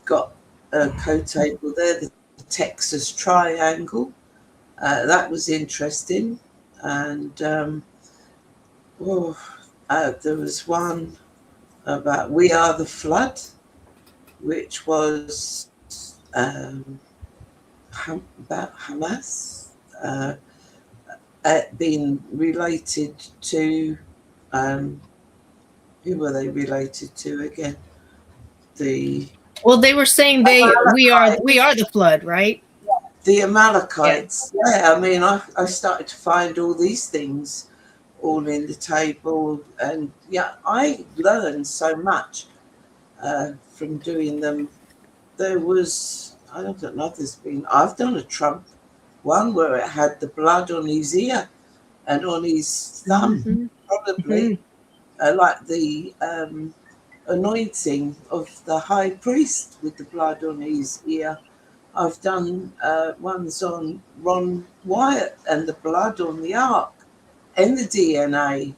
got a code table there, the Texas triangle. That was interesting. And there was one about We Are the Flood, which was about Hamas being related to who were they related to again? Well, they were saying we are the flood, right? The Amalekites. Yeah, I mean, I started to find all these things all in the table, and yeah, I learned so much from doing them. There was, I don't know if I've done a Trump one where it had the blood on his ear and on his thumb, probably, like the anointing of the high priest with the blood on his ear. I've done ones on Ron Wyatt and the blood on the ark and the DNA.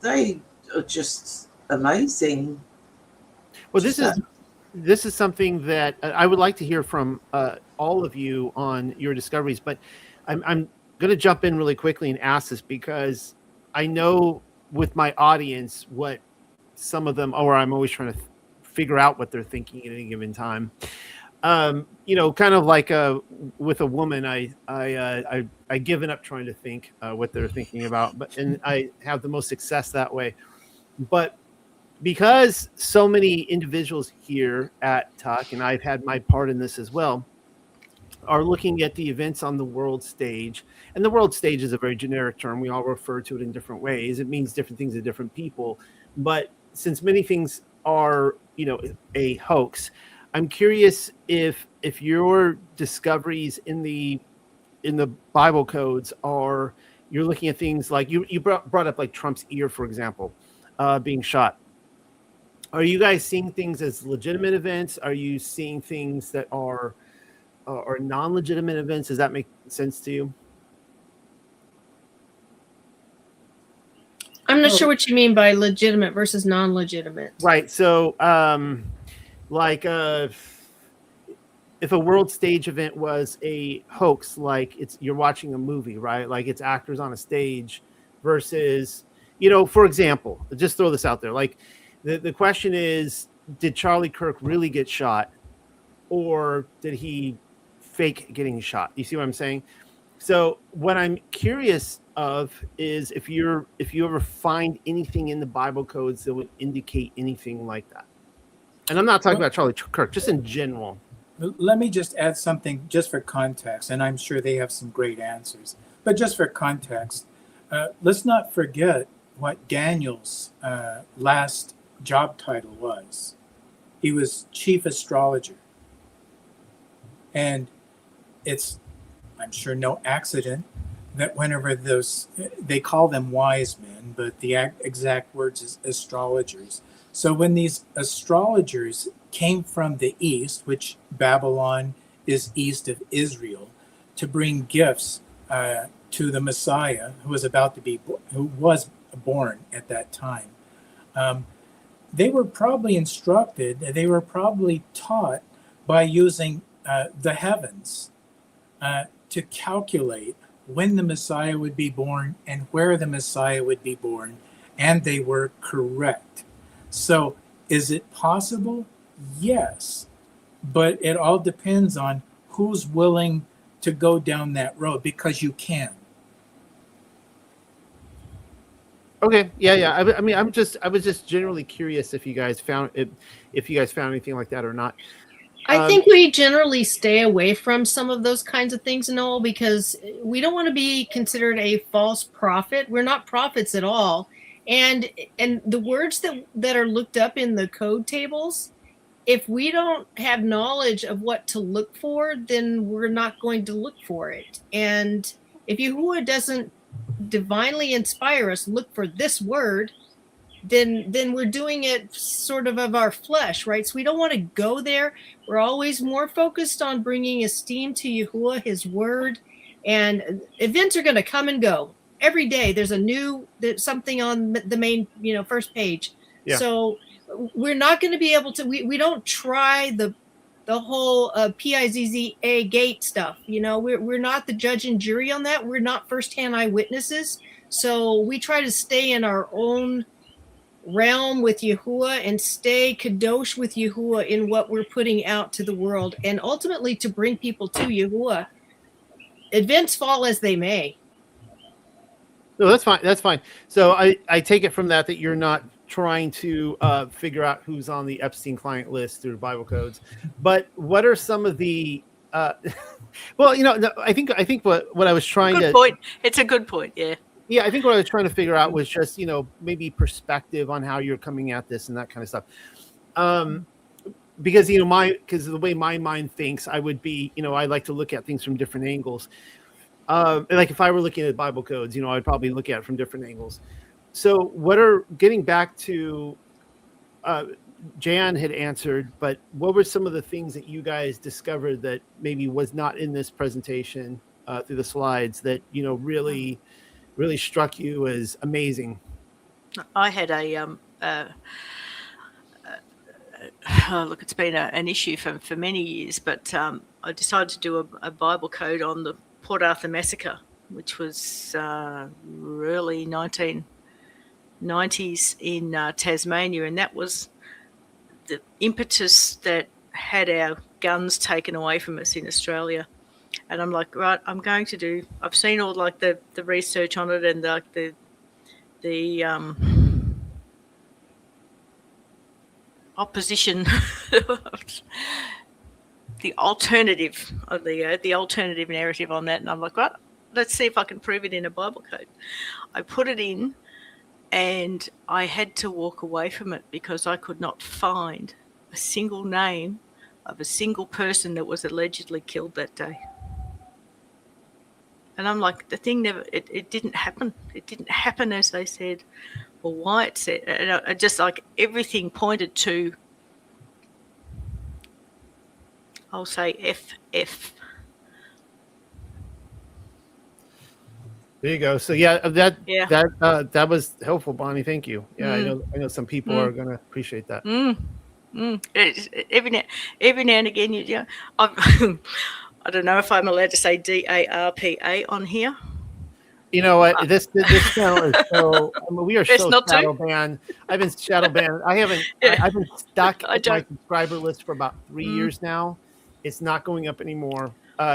They are just amazing. Well, this is something that I would like to hear from all of you on your discoveries, but I'm going to jump in really quickly and ask this because I know with my audience what some of them, or I'm always trying to figure out what they're thinking at any given time. Kind of like with a woman, I given up trying to think what they're thinking about, and I have the most success that way. But because so many individuals here at Tuck, and I've had my part in this as well, are looking at the events on the world stage, and the world stage is a very generic term. We all refer to it in different ways. It means different things to different people. But since many things are, a hoax, I'm curious if your discoveries in the Bible codes are, you're looking at things like you brought up like Trump's ear, for example, being shot. Are you guys seeing things as legitimate events? Are you seeing things that are non-legitimate events? Does that make sense to you? I'm not sure what you mean by legitimate versus non-legitimate. Right. So, if a world stage event was a hoax, like you're watching a movie, right? Like it's actors on a stage versus, for example, just throw this out there. Like the question is, did Charlie Kirk really get shot, or did he fake getting shot? You see what I'm saying? So what I'm curious of is if you ever find anything in the Bible codes that would indicate anything like that. And I'm not talking about Charlie Kirk, just in general. Let me just add something just for context, and I'm sure they have some great answers. But just for context, let's not forget what Daniel's last job title was. He was chief astrologer. And it's, I'm sure, no accident that whenever they call them wise men, but the exact words is astrologers. So when these astrologers came from the east, which Babylon is east of Israel, to bring gifts to the Messiah who was born at that time, they were probably instructed, they were probably taught by using the heavens to calculate when the Messiah would be born and where the Messiah would be born, and they were correct. So is it possible? Yes, but it all depends on who's willing to go down that road, because you can. Okay, yeah. I mean, I was just generally curious if you guys found anything like that or not. I think we generally stay away from some of those kinds of things, Noel, because we don't want to be considered a false prophet. We're not prophets at all. And the words that are looked up in the code tables, if we don't have knowledge of what to look for, then we're not going to look for it. And if Yahuwah doesn't divinely inspire us, look for this word, then we're doing it sort of our flesh, right? So we don't want to go there. We're always more focused on bringing esteem to Yahuwah, his word, And events are going to come and go. Every day there's something on the main, first page. Yeah. So we're not going to be able to, we don't try the whole PIZZA gate stuff. We're not the judge and jury on that. We're not firsthand eyewitnesses. So we try to stay in our own realm with Yahuwah and stay kadosh with Yahuwah in what we're putting out to the world, and ultimately to bring people to Yahuwah. Events fall as they may. No, that's fine. That's fine. So I take it from that you're not trying to figure out who's on the Epstein client list through Bible codes, but what are some of the well, no, I think what I was trying Good point. It's a good point. Yeah. Yeah, I think what I was trying to figure out was just, maybe perspective on how you're coming at this and that kind of stuff. Because, because of the way my mind thinks, I would be, I like to look at things from different angles. Like if I were looking at Bible codes, I'd probably look at it from different angles. So getting back to, Jan had answered, but what were some of the things that you guys discovered that maybe was not in this presentation through the slides that, really struck you as amazing? I had look, it's been an issue for many years, but I decided to do a Bible code on the Port Arthur massacre, which was early 1990s in Tasmania, and that was the impetus that had our guns taken away from us in Australia. And I'm like, right, I've seen all like the research on it and like the opposition, the alternative of the alternative narrative on that. And I'm like, right, let's see if I can prove it in a Bible code. I put it in and I had to walk away from it because I could not find a single name of a single person that was allegedly killed that day. And I'm like, the thing it didn't happen. It didn't happen as they said, or why it said. And I just like everything pointed to, I'll say FF. There you go. So that was helpful, Bonnie. Thank you. Yeah, I know some people are going to appreciate that. Every now and again, I don't know if I'm allowed to say DARPA on here. You know what? This channel is so. We are so shadow banned. I've been shadow banned. I've been stuck at my subscriber list for about 3 years now. It's not going up anymore.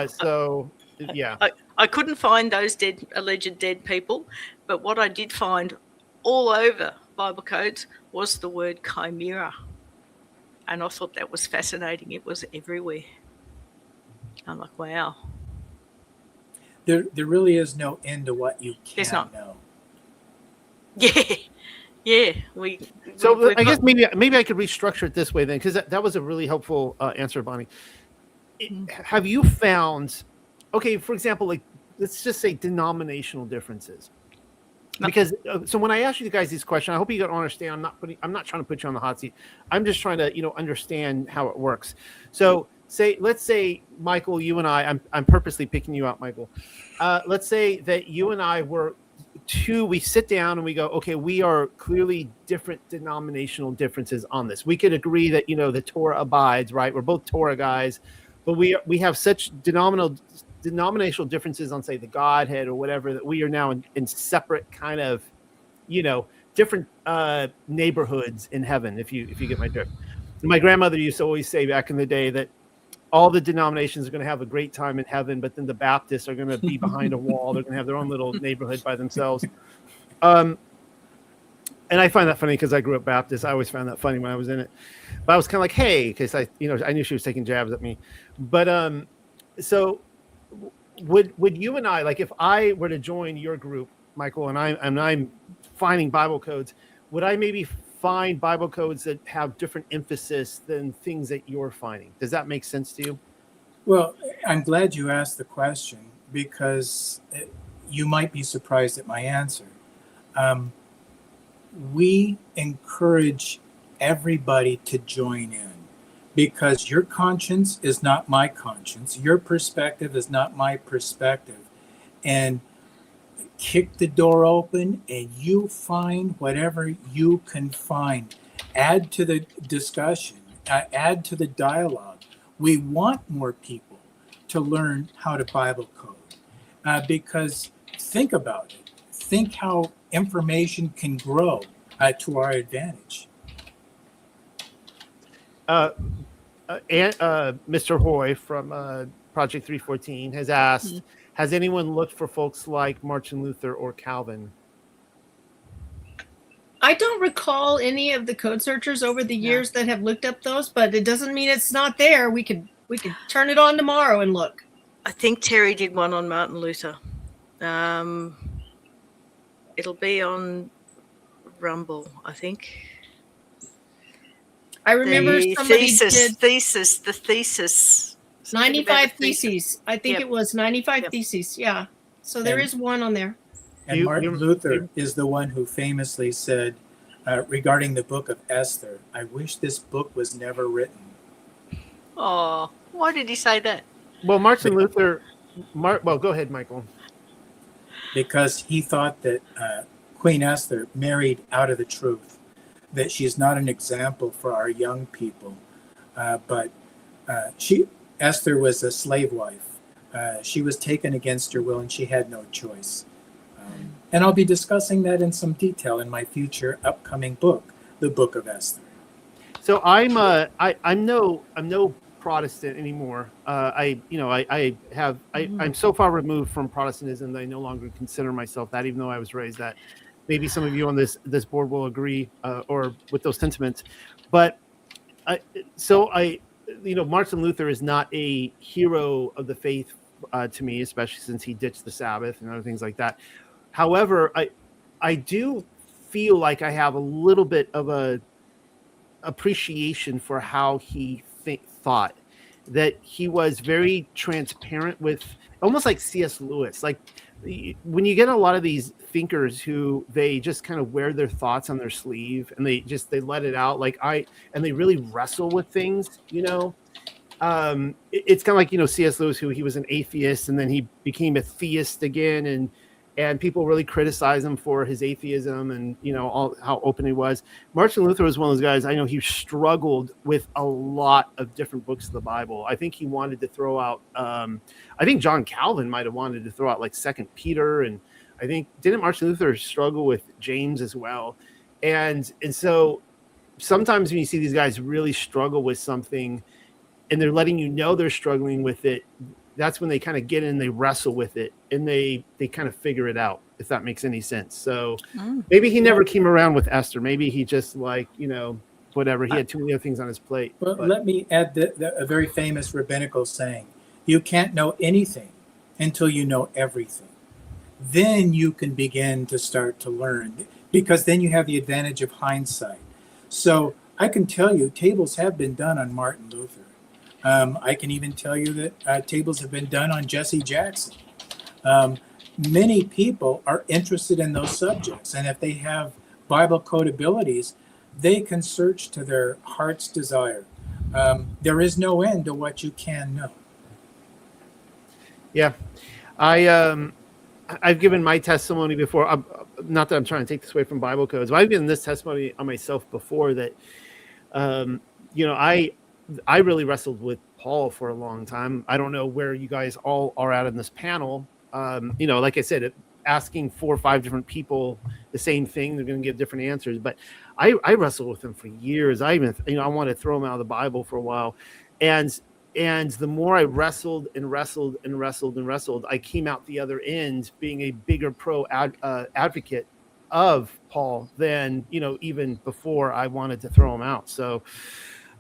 So yeah. I couldn't find those alleged dead people, but what I did find all over Bible codes was the word chimera, and I thought that was fascinating. It was everywhere. I'm like, wow. There really is no end to what you can't know. Yeah. I guess maybe I could restructure it this way then, because that was a really helpful answer, Bonnie. Have you found, okay, for example, like let's just say denominational differences? Because so when I ask you guys these questions, I hope you can understand. I'm not trying to put you on the hot seat. I'm just trying to understand how it works. So let's say Michael, you and I'm purposely picking you out, Michael. Let's say that you and I were we sit down and we go, okay, we are clearly different denominational differences on this. We could agree that the Torah abides, right? We're both Torah guys, but we have such denominational differences on, say, the Godhead or whatever, that we are now in separate kind of, different neighborhoods in heaven, if you get my drift. My grandmother used to always say back in the day that all the denominations are going to have a great time in heaven, but then the Baptists are going to be behind a wall. They're going to have their own little neighborhood by themselves. And I find that funny because I grew up Baptist. I always found that funny when I was in it. But I was kind of like, hey, because I knew she was taking jabs at me. But so would you and I, like if I were to join your group, Michael, and I'm finding Bible codes, would I maybe find Bible codes that have different emphasis than things that you're finding? Does that make sense to you? Well, I'm glad you asked the question, because you might be surprised at my answer. We encourage everybody to join in, because your conscience is not my conscience. Your perspective is not my perspective. and kick the door open and you find whatever you can find. Add to the discussion, add to the dialogue. We want more people to learn how to Bible code because think about it. Think how information can grow to our advantage. Mr. Hoy from Project 314 has asked, has anyone looked for folks like Martin Luther or Calvin? I don't recall any of the code searchers over the years that have looked up those, but it doesn't mean it's not there. We could turn it on tomorrow and look. I think Terry did one on Martin Luther. It'll be on Rumble, I think. I remember the somebody thesis, did the thesis. 95 theses. I think it was 95 Yep. theses. Yeah. So there is one on there. And Martin Luther is the one who famously said regarding the book of Esther, I wish this book was never written. Oh, why did he say that? Well, Martin Luther, well, go ahead, Michael. Because he thought that Queen Esther married out of the truth, that she's not an example for our young people. But Esther was a slave wife. She was taken against her will and she had no choice. And I'll be discussing that in some detail in my future upcoming book, the Book of Esther. So I'm no Protestant anymore. I'm so far removed from Protestantism that I no longer consider myself that, even though I was raised that. Maybe some of you on this board will agree or with those sentiments. But Martin Luther is not a hero of the faith to me, especially since he ditched the Sabbath and other things like that. However, I do feel like I have a little bit of a appreciation for how he thought, that he was very transparent with, almost like C.S. Lewis. Like when you get a lot of these thinkers who they just kind of wear their thoughts on their sleeve and they let it out, and they really wrestle with things, it's kind of like, C.S. Lewis, who he was an atheist and then he became a theist again, and people really criticize him for his atheism and, all how open he was. Martin Luther was one of those guys. I know he struggled with a lot of different books of the Bible. I think he wanted to throw out, I think John Calvin might have wanted to throw out like 2 Peter. And I think, didn't Martin Luther struggle with James as well? And so sometimes when you see these guys really struggle with something and they're letting you know they're struggling with it, that's when they kind of get in, they wrestle with it, and they kind of figure it out, if that makes any sense. So maybe he never came around with Esther. Maybe he just whatever. He had too many other things on his plate. Well, let me add a very famous rabbinical saying. You can't know anything until you know everything. Then you can begin to start to learn, because then you have the advantage of hindsight. So I can tell you tables have been done on Martin Luther. I can even tell you that tables have been done on Jesse Jackson. Many people are interested in those subjects, and if they have Bible code abilities, they can search to their heart's desire. There is no end to what you can know. Yeah, I've given my testimony before. Not that I'm trying to take this away from Bible codes, but I've given this testimony on myself before that, I really wrestled with Paul for a long time. I don't know where you guys all are at in this panel. Like I said, asking 4 or 5 different people the same thing, they're going to give different answers. But I wrestled with him for years. I wanted to throw him out of the Bible for a while. And the more I wrestled and wrestled and wrestled and wrestled, I came out the other end being a bigger advocate of Paul than, even before I wanted to throw him out. So,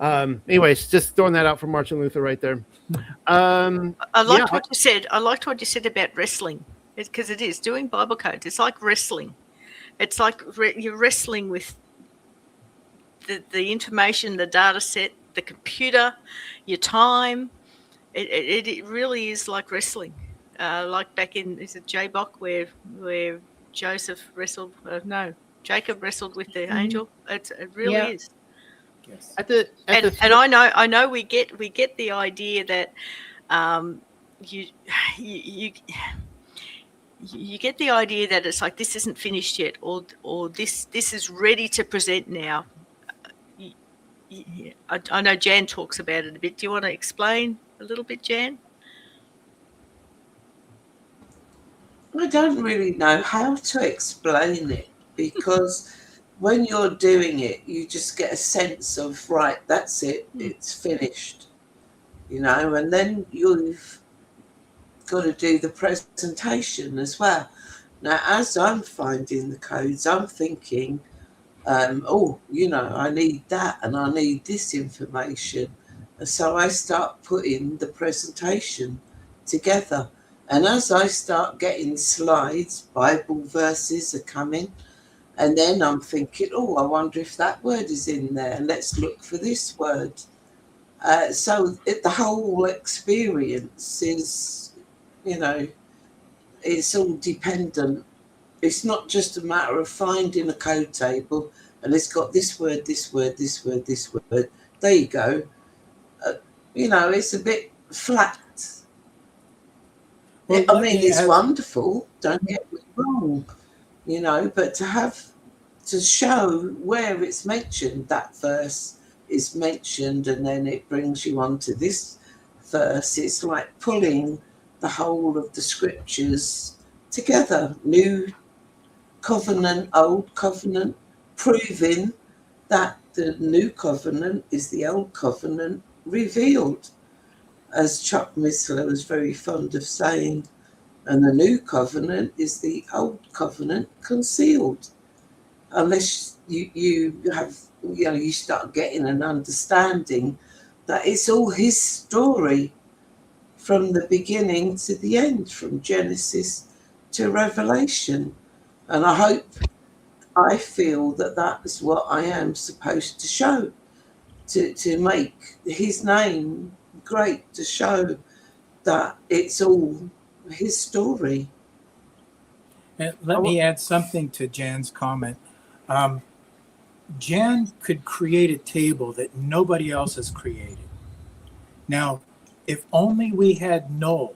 anyways, just throwing that out for Martin Luther right there. I liked what you said. I liked what you said about wrestling, because it is doing Bible codes. It's like wrestling. It's like you're wrestling with the information, the data set, the computer, your time. It really is like wrestling. Like back in, is it Jabbok, where Jacob wrestled with the angel. It really is. Yes. And I know we get the idea that you get the idea that it's like this isn't finished yet, or this is ready to present now. I know Jan talks about it a bit. Do you want to explain a little bit, Jan? I don't really know how to explain it, because when you're doing it, you just get a sense of, right, that's it, it's finished, and then you've got to do the presentation as well. Now, as I'm finding the codes, I'm thinking, I need that and I need this information. And so I start putting the presentation together. And as I start getting slides, Bible verses are coming. And then I'm thinking, I wonder if that word is in there. And let's look for this word. The whole experience is, it's all dependent. It's not just a matter of finding a code table and it's got this word, this word, this word, this word. There you go. It's a bit flat. Well, it's wonderful, don't get me wrong, but to show where it's mentioned, that verse is mentioned, and then it brings you on to this verse. It's like pulling the whole of the scriptures together, New Covenant, Old Covenant, proving that the New Covenant is the Old Covenant revealed, as Chuck Missler was very fond of saying, and the New Covenant is the Old Covenant concealed. Unless you have, you start getting an understanding that it's all his story from the beginning to the end, from Genesis to Revelation. And I feel that is what I am supposed to show, to make his name great, to show that it's all his story. And let me add something to Jan's comment. Jan could create a table that nobody else has created. Now, if only we had Noel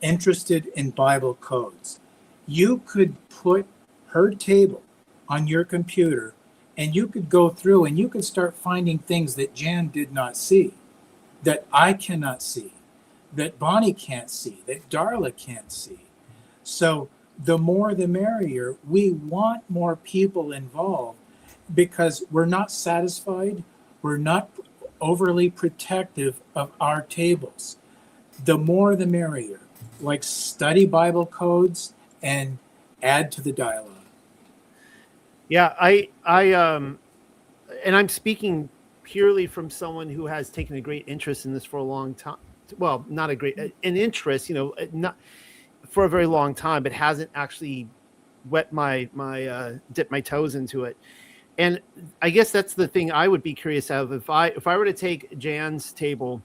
interested in Bible codes, you could put her table on your computer and you could go through and you could start finding things that Jan did not see, that I cannot see, that Bonnie can't see, that Darla can't see. So the more the merrier. We want more people involved because we're not satisfied. We're not overly protective of our tables. The more the merrier. Like study Bible codes and add to the dialogue. Yeah, and I'm speaking purely from someone who has taken a great interest in this for a long time. Well, not a great, an interest, not for a very long time, but hasn't actually dipped my toes into it. And I guess that's the thing I would be curious of. If I were to take Jan's table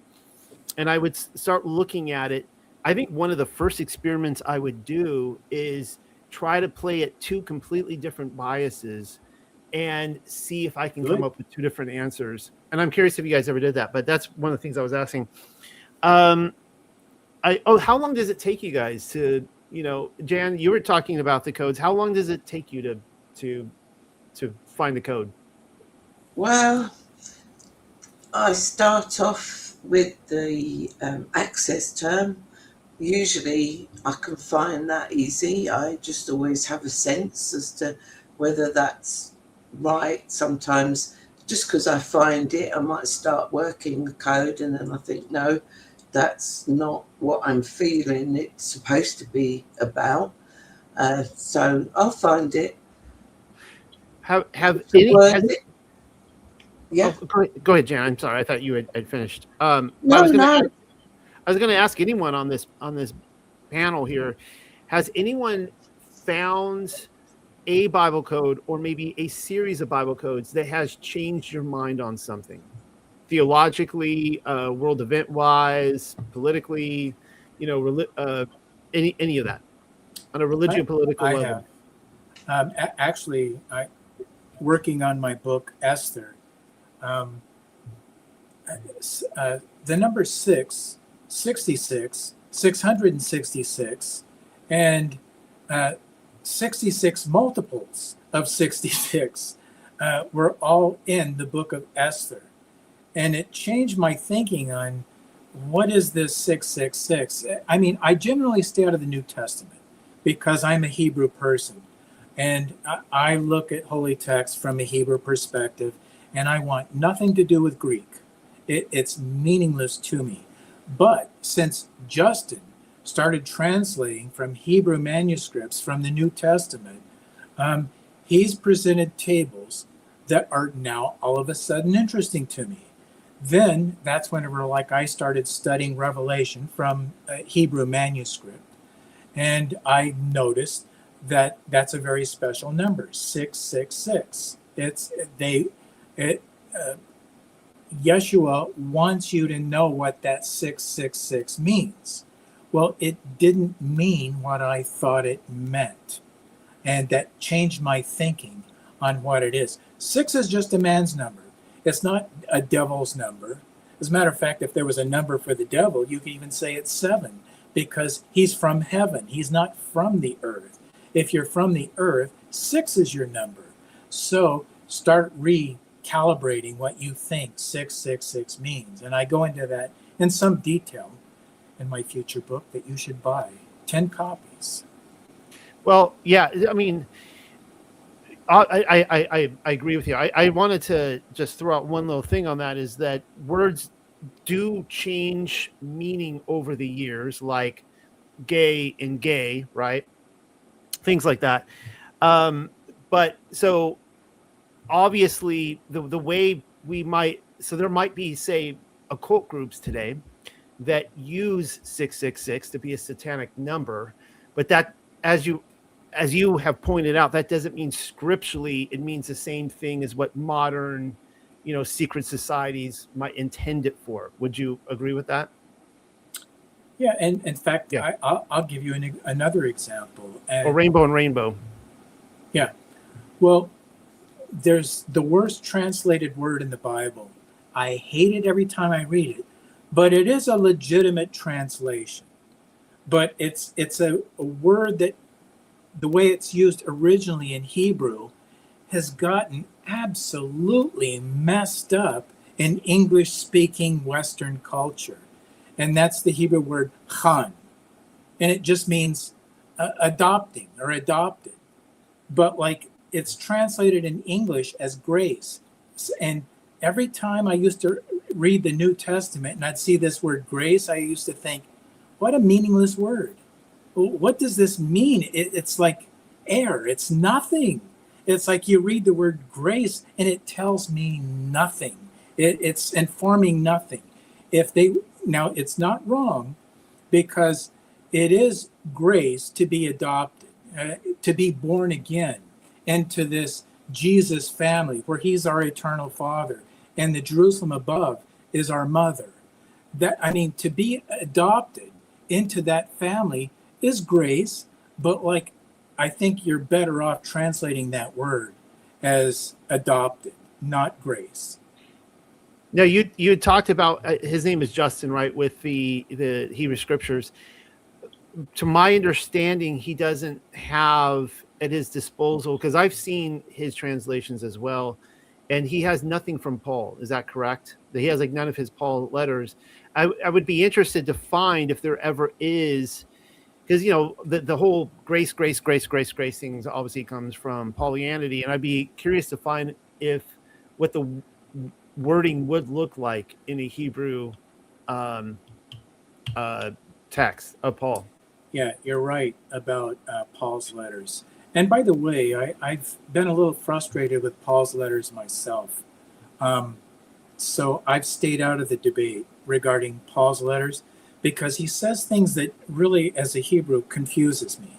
and I would start looking at it, I think one of the first experiments I would do is try to play at two completely different biases and see if I can come up with two different answers. And I'm curious if you guys ever did that, but that's one of the things I was asking. How long does it take you guys to, Jan, you were talking about the codes. How long does it take you to find the code? Well, I start off with the access term. Usually I can find that easy. I just always have a sense as to whether that's right. Sometimes just because I find it, I might start working the code and then I think, no, that's not what I'm feeling it's supposed to be about. So I'll find it. Yeah. Oh, go ahead, Jan. I'm sorry. I thought you had finished. No. I was going to ask anyone on this panel here, has anyone found a Bible code or maybe a series of Bible codes that has changed your mind on something? Theologically, world event wise, politically, any of that on a religion political level? I have. Actually, working on my book, Esther, the number 666, 666, and 66 multiples of 66 were all in the book of Esther. And it changed my thinking on what is this 666? I mean, I generally stay out of the New Testament because I'm a Hebrew person. And I look at holy text from a Hebrew perspective, and I want nothing to do with Greek. It's meaningless to me. But since Justin started translating from Hebrew manuscripts from the New Testament, he's presented tables that are now all of a sudden interesting to me. Then that's whenever, like, I started studying Revelation from a Hebrew manuscript, and I noticed that that's a very special number, 666. Yeshua wants you to know what that 666 means. Well, it didn't mean what I thought it meant. And that changed my thinking on what it is. 6 is just a man's number. It's not a devil's number. As a matter of fact, if there was a number for the devil, you could even say it's 7, because he's from heaven. He's not from the earth. If you're from the earth, 6 is your number. So start recalibrating what you think 666 means. And I go into that in some detail in my future book that you should buy. 10 copies. Well, yeah, I mean, I agree with you. I wanted to just throw out one little thing on that, is that words do change meaning over the years, like gay and gay, right? Things like that. But so obviously the way we might, so there might be, say, occult groups today that use 666 to be a satanic number, but that, as you have pointed out, that doesn't mean scripturally it means the same thing as what modern, secret societies might intend it for. Would you agree with that? Yeah, and in fact, Yeah. I'll give you another example. Or rainbow and rainbow. Yeah. Well, there's the worst translated word in the Bible. I hate it every time I read it, but it is a legitimate translation. But it's a word that, the way it's used originally in Hebrew, has gotten absolutely messed up in English-speaking Western culture. And that's the Hebrew word chan. And it just means adopting or adopted. But like, it's translated in English as grace. And every time I used to read the New Testament and I'd see this word grace, I used to think, what a meaningless word. What does this mean? It's like air. It's nothing. It's like you read the word grace and it tells me nothing. It's informing nothing. Now, it's not wrong, because it is grace to be adopted, to be born again into this Jesus family where he's our eternal Father and the Jerusalem above is our mother. To be adopted into that family is grace, but like, I think you're better off translating that word as adopted, not grace. Now, you had talked about, his name is Justin, right, with the Hebrew scriptures. To my understanding, he doesn't have at his disposal, because I've seen his translations as well, and he has nothing from Paul. Is that correct? That he has like none of his Paul letters. I would be interested to find if there ever is, because the whole grace things obviously comes from Paulianity, and I'd be curious to find what the wording would look like in a Hebrew text of Paul. Yeah, you're right about Paul's letters. And by the way, I've been a little frustrated with Paul's letters myself. So I've stayed out of the debate regarding Paul's letters, because he says things that really, as a Hebrew, confuses me.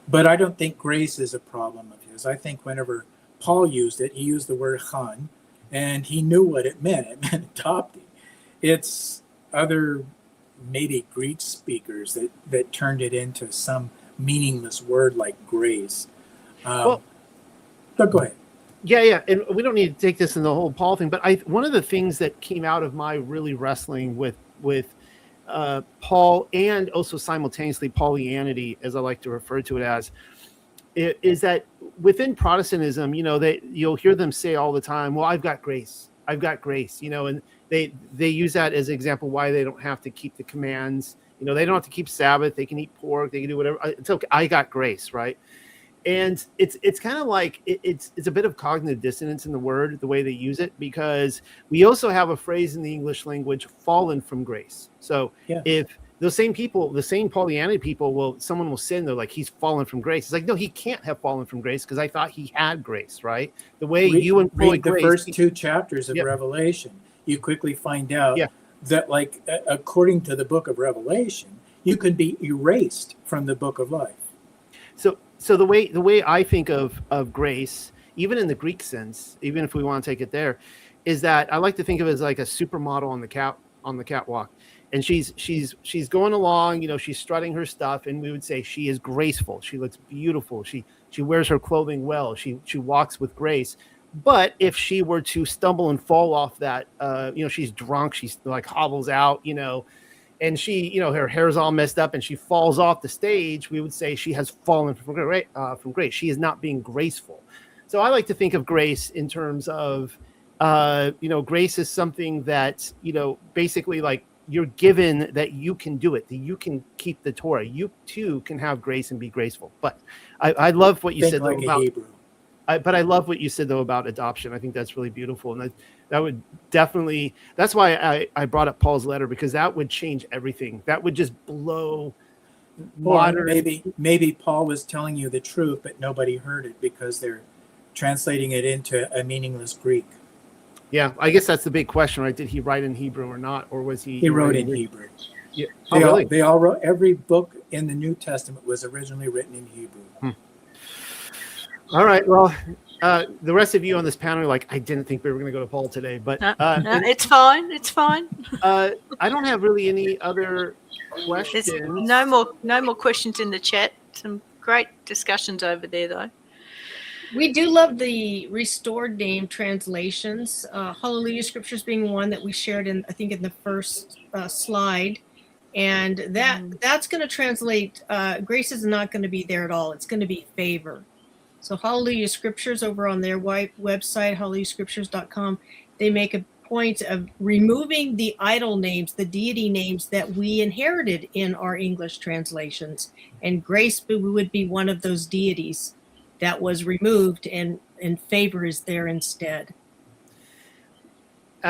But I don't think grace is a problem of his. I think whenever Paul used it, he used the word chan, and he knew what it meant. It meant adopting. It's other maybe Greek speakers that turned it into some meaningless word like grace. But go ahead. Yeah, and we don't need to take this in the whole Paul thing, but one of the things that came out of my really wrestling with Paul, and also simultaneously Paulianity, as I like to refer to it as, is that within Protestantism, you'll hear them say all the time, well, I've got grace, and they use that as an example why they don't have to keep the commands. They don't have to keep Sabbath. They can eat pork. They can do whatever. It's okay. I got grace, right? And it's kind of like it's a bit of cognitive dissonance in the word, the way they use it, because we also have a phrase in the English language, fallen from grace. So if those same people, the same Paulianity people, someone will sin, they're like, he's fallen from grace. It's like, no, he can't have fallen from grace because I thought he had grace, right? The way you employ read the grace, first 2 chapters of Revelation, you quickly find out that, like, according to the book of Revelation, you could be erased from the book of life. So the way I think of grace, even in the Greek sense, even if we want to take it there, is that I like to think of it as like a supermodel on the catwalk, and she's going along, she's strutting her stuff, and we would say she is graceful. She looks beautiful. She wears her clothing well. She walks with grace. But if she were to stumble and fall off that, she's drunk. She's like hobbles out, and she, her hair's all messed up and she falls off the stage, we would say she has fallen from grace. She is not being graceful. So I like to think of grace in terms of, grace is something that, basically like you're given that you can do it, that you can keep the Torah. You too can have grace and be graceful. But I love what you said like about Hebrew. But I love what you said, though, about adoption. I think that's really beautiful. And that would definitely, that's why I brought up Paul's letter, because that would change everything. That would just blow modern. Or maybe Paul was telling you the truth, but nobody heard it because they're translating it into a meaningless Greek. Yeah, I guess that's the big question, right? Did he write in Hebrew or not? Or was he? He wrote in Hebrew. Yeah. Really? They all wrote, every book in the New Testament was originally written in Hebrew. All right. Well, the rest of you on this panel are like, I didn't think we were going to go to Paul today, but no, it's fine. It's fine. I don't have really any other questions. There's no more questions in the chat. Some great discussions over there, though. We do love the restored name translations. Hallelujah Scriptures being one that we shared in, I think, in the first slide. And that's going to translate, grace is not going to be there at all. It's going to be favor. So Hallelujah Scriptures over on their website, hallelujahscriptures.com, they make a point of removing the idol names, the deity names that we inherited in our English translations. And grace would be one of those deities that was removed, and favor is there instead.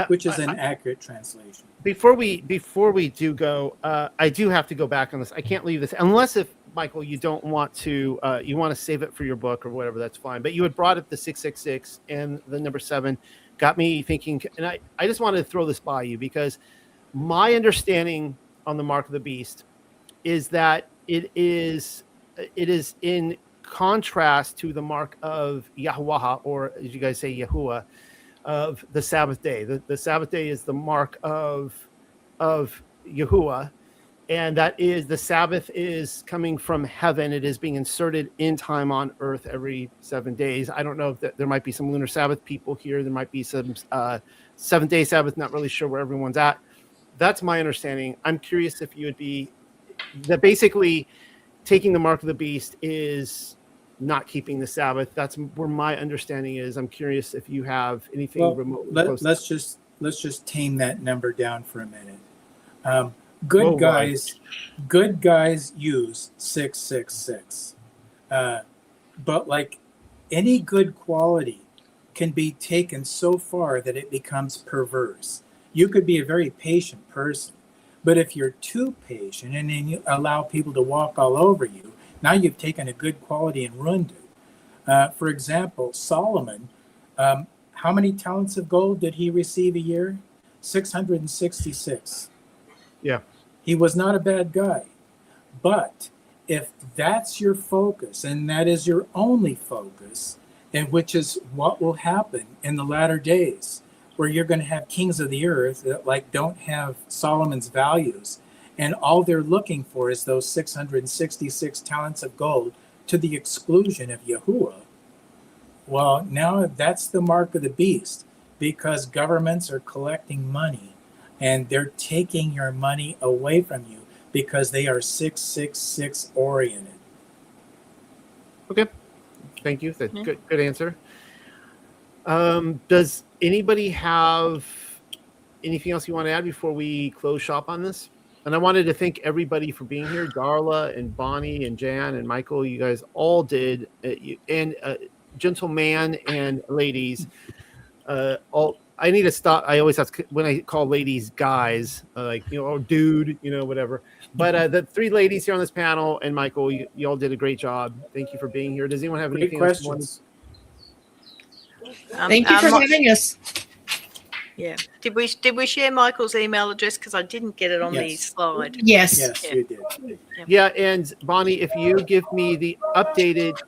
Which is an accurate translation. Before we do go, I do have to go back on this. I can't leave this unless if Michael, you don't want to, you want to save it for your book or whatever, that's fine. But you had brought up the 666 and the number 7, got me thinking, and I just wanted to throw this by you because my understanding on the mark of the beast is that it is in contrast to the mark of Yahuwah, or as you guys say, Yahuwah, of the Sabbath day. The Sabbath day is the mark of Yahuwah. And that is, the Sabbath is coming from heaven. It is being inserted in time on earth every 7 days. I don't know if there might be some lunar Sabbath people here. There might be some 7-day Sabbath. Not really sure where everyone's at. That's my understanding. I'm curious if you would be that basically taking the mark of the beast is not keeping the Sabbath. That's where my understanding is. I'm curious if you have anything remotely close. Let's just tame that number down for a minute. Good guys use 666, but like any good quality can be taken so far that it becomes perverse. You could be a very patient person, but if you're too patient and then you allow people to walk all over you, now you've taken a good quality and ruined it. For example, Solomon, how many talents of gold did he receive a year? 666. Yeah. He was not a bad guy. But if that's your focus and that is your only focus, and which is what will happen in the latter days, where you're going to have kings of the earth that like don't have Solomon's values, and all they're looking for is those 666 talents of gold to the exclusion of Yahuwah. Well, now that's the mark of the beast, because governments are collecting money and they're taking your money away from you because they are 666 oriented. Okay. Thank you. That's Yeah. good answer. Does anybody have anything else you want to add before we close shop on this? And I wanted to thank everybody for being here. Darla and Bonnie and Jan and Michael, you guys all did. And gentlemen and ladies, all. I need to stop. I always have to, when I call ladies guys, like, you know, or dude, you know, whatever. But the three ladies here on this panel and Michael, you all did a great job. Thank you for being here. Does anyone have Great anything else you want questions. Thank you for having us. Yeah. Did we share Michael's email address? Because I didn't get it on the Yes. slide. Yes. Yes, Yeah. you did. Yeah, and Bonnie, if you give me the updated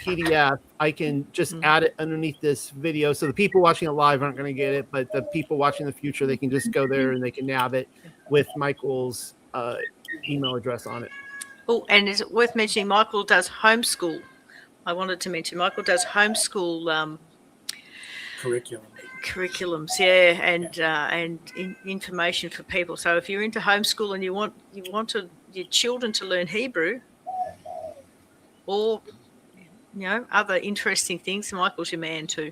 PDF, I can just add it underneath this video. So the people watching it live aren't going to get it, but the people watching the future, they can just go there and they can nab it with Michael's email address on it. Oh, and is it worth mentioning Michael does homeschool? I wanted to mention Michael does homeschool curriculums, yeah, and information for people. So if you're into homeschool and you want your children to learn Hebrew, or you know, other interesting things, Michael's your man too.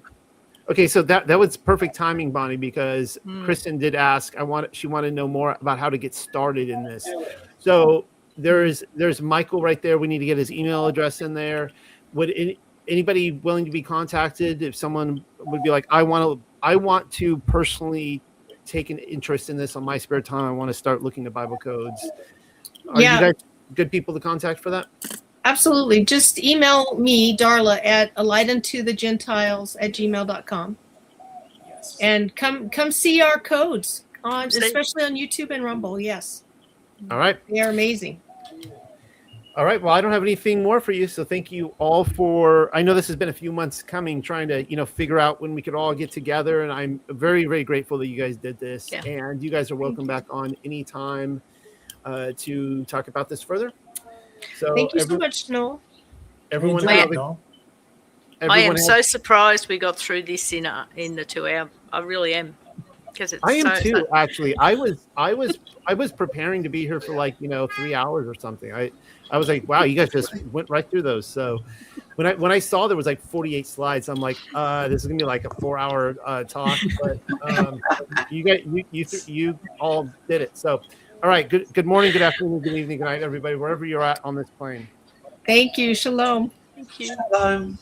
Okay, so that was perfect timing, Bonnie, because Kristen did ask. She wanted to know more about how to get started in this. So there's Michael right there. We need to get his email address in there. Would anybody willing to be contacted if someone would be like, I want to personally take an interest in this on my spare time. I want to start looking at Bible codes. Are you guys good people to contact for that? Absolutely. Just email me, Darla, at alightuntothegentiles@gmail.com. Yes. And come see our codes especially on YouTube and Rumble. Yes. All right. They are amazing. All right. Well, I don't have anything more for you. So thank you all I know this has been a few months coming, trying to, figure out when we could all get together. And I'm very, very grateful that you guys did this. Yeah. And you guys are welcome back on anytime to talk about this further. So Thank you so much, Noel. Everyone, I am so surprised we got through this in the 2 hour. I really am. Because I am too, actually. I was preparing to be here for 3 hours or something. I was like, wow, you guys just went right through those. So when I saw there was 48 slides, I'm like, this is gonna be like a 4-hour talk. But you all did it. So all right, good morning, good afternoon, good evening, good night, everybody, wherever you're at on this plane. Thank you. Shalom. Thank you. Shalom.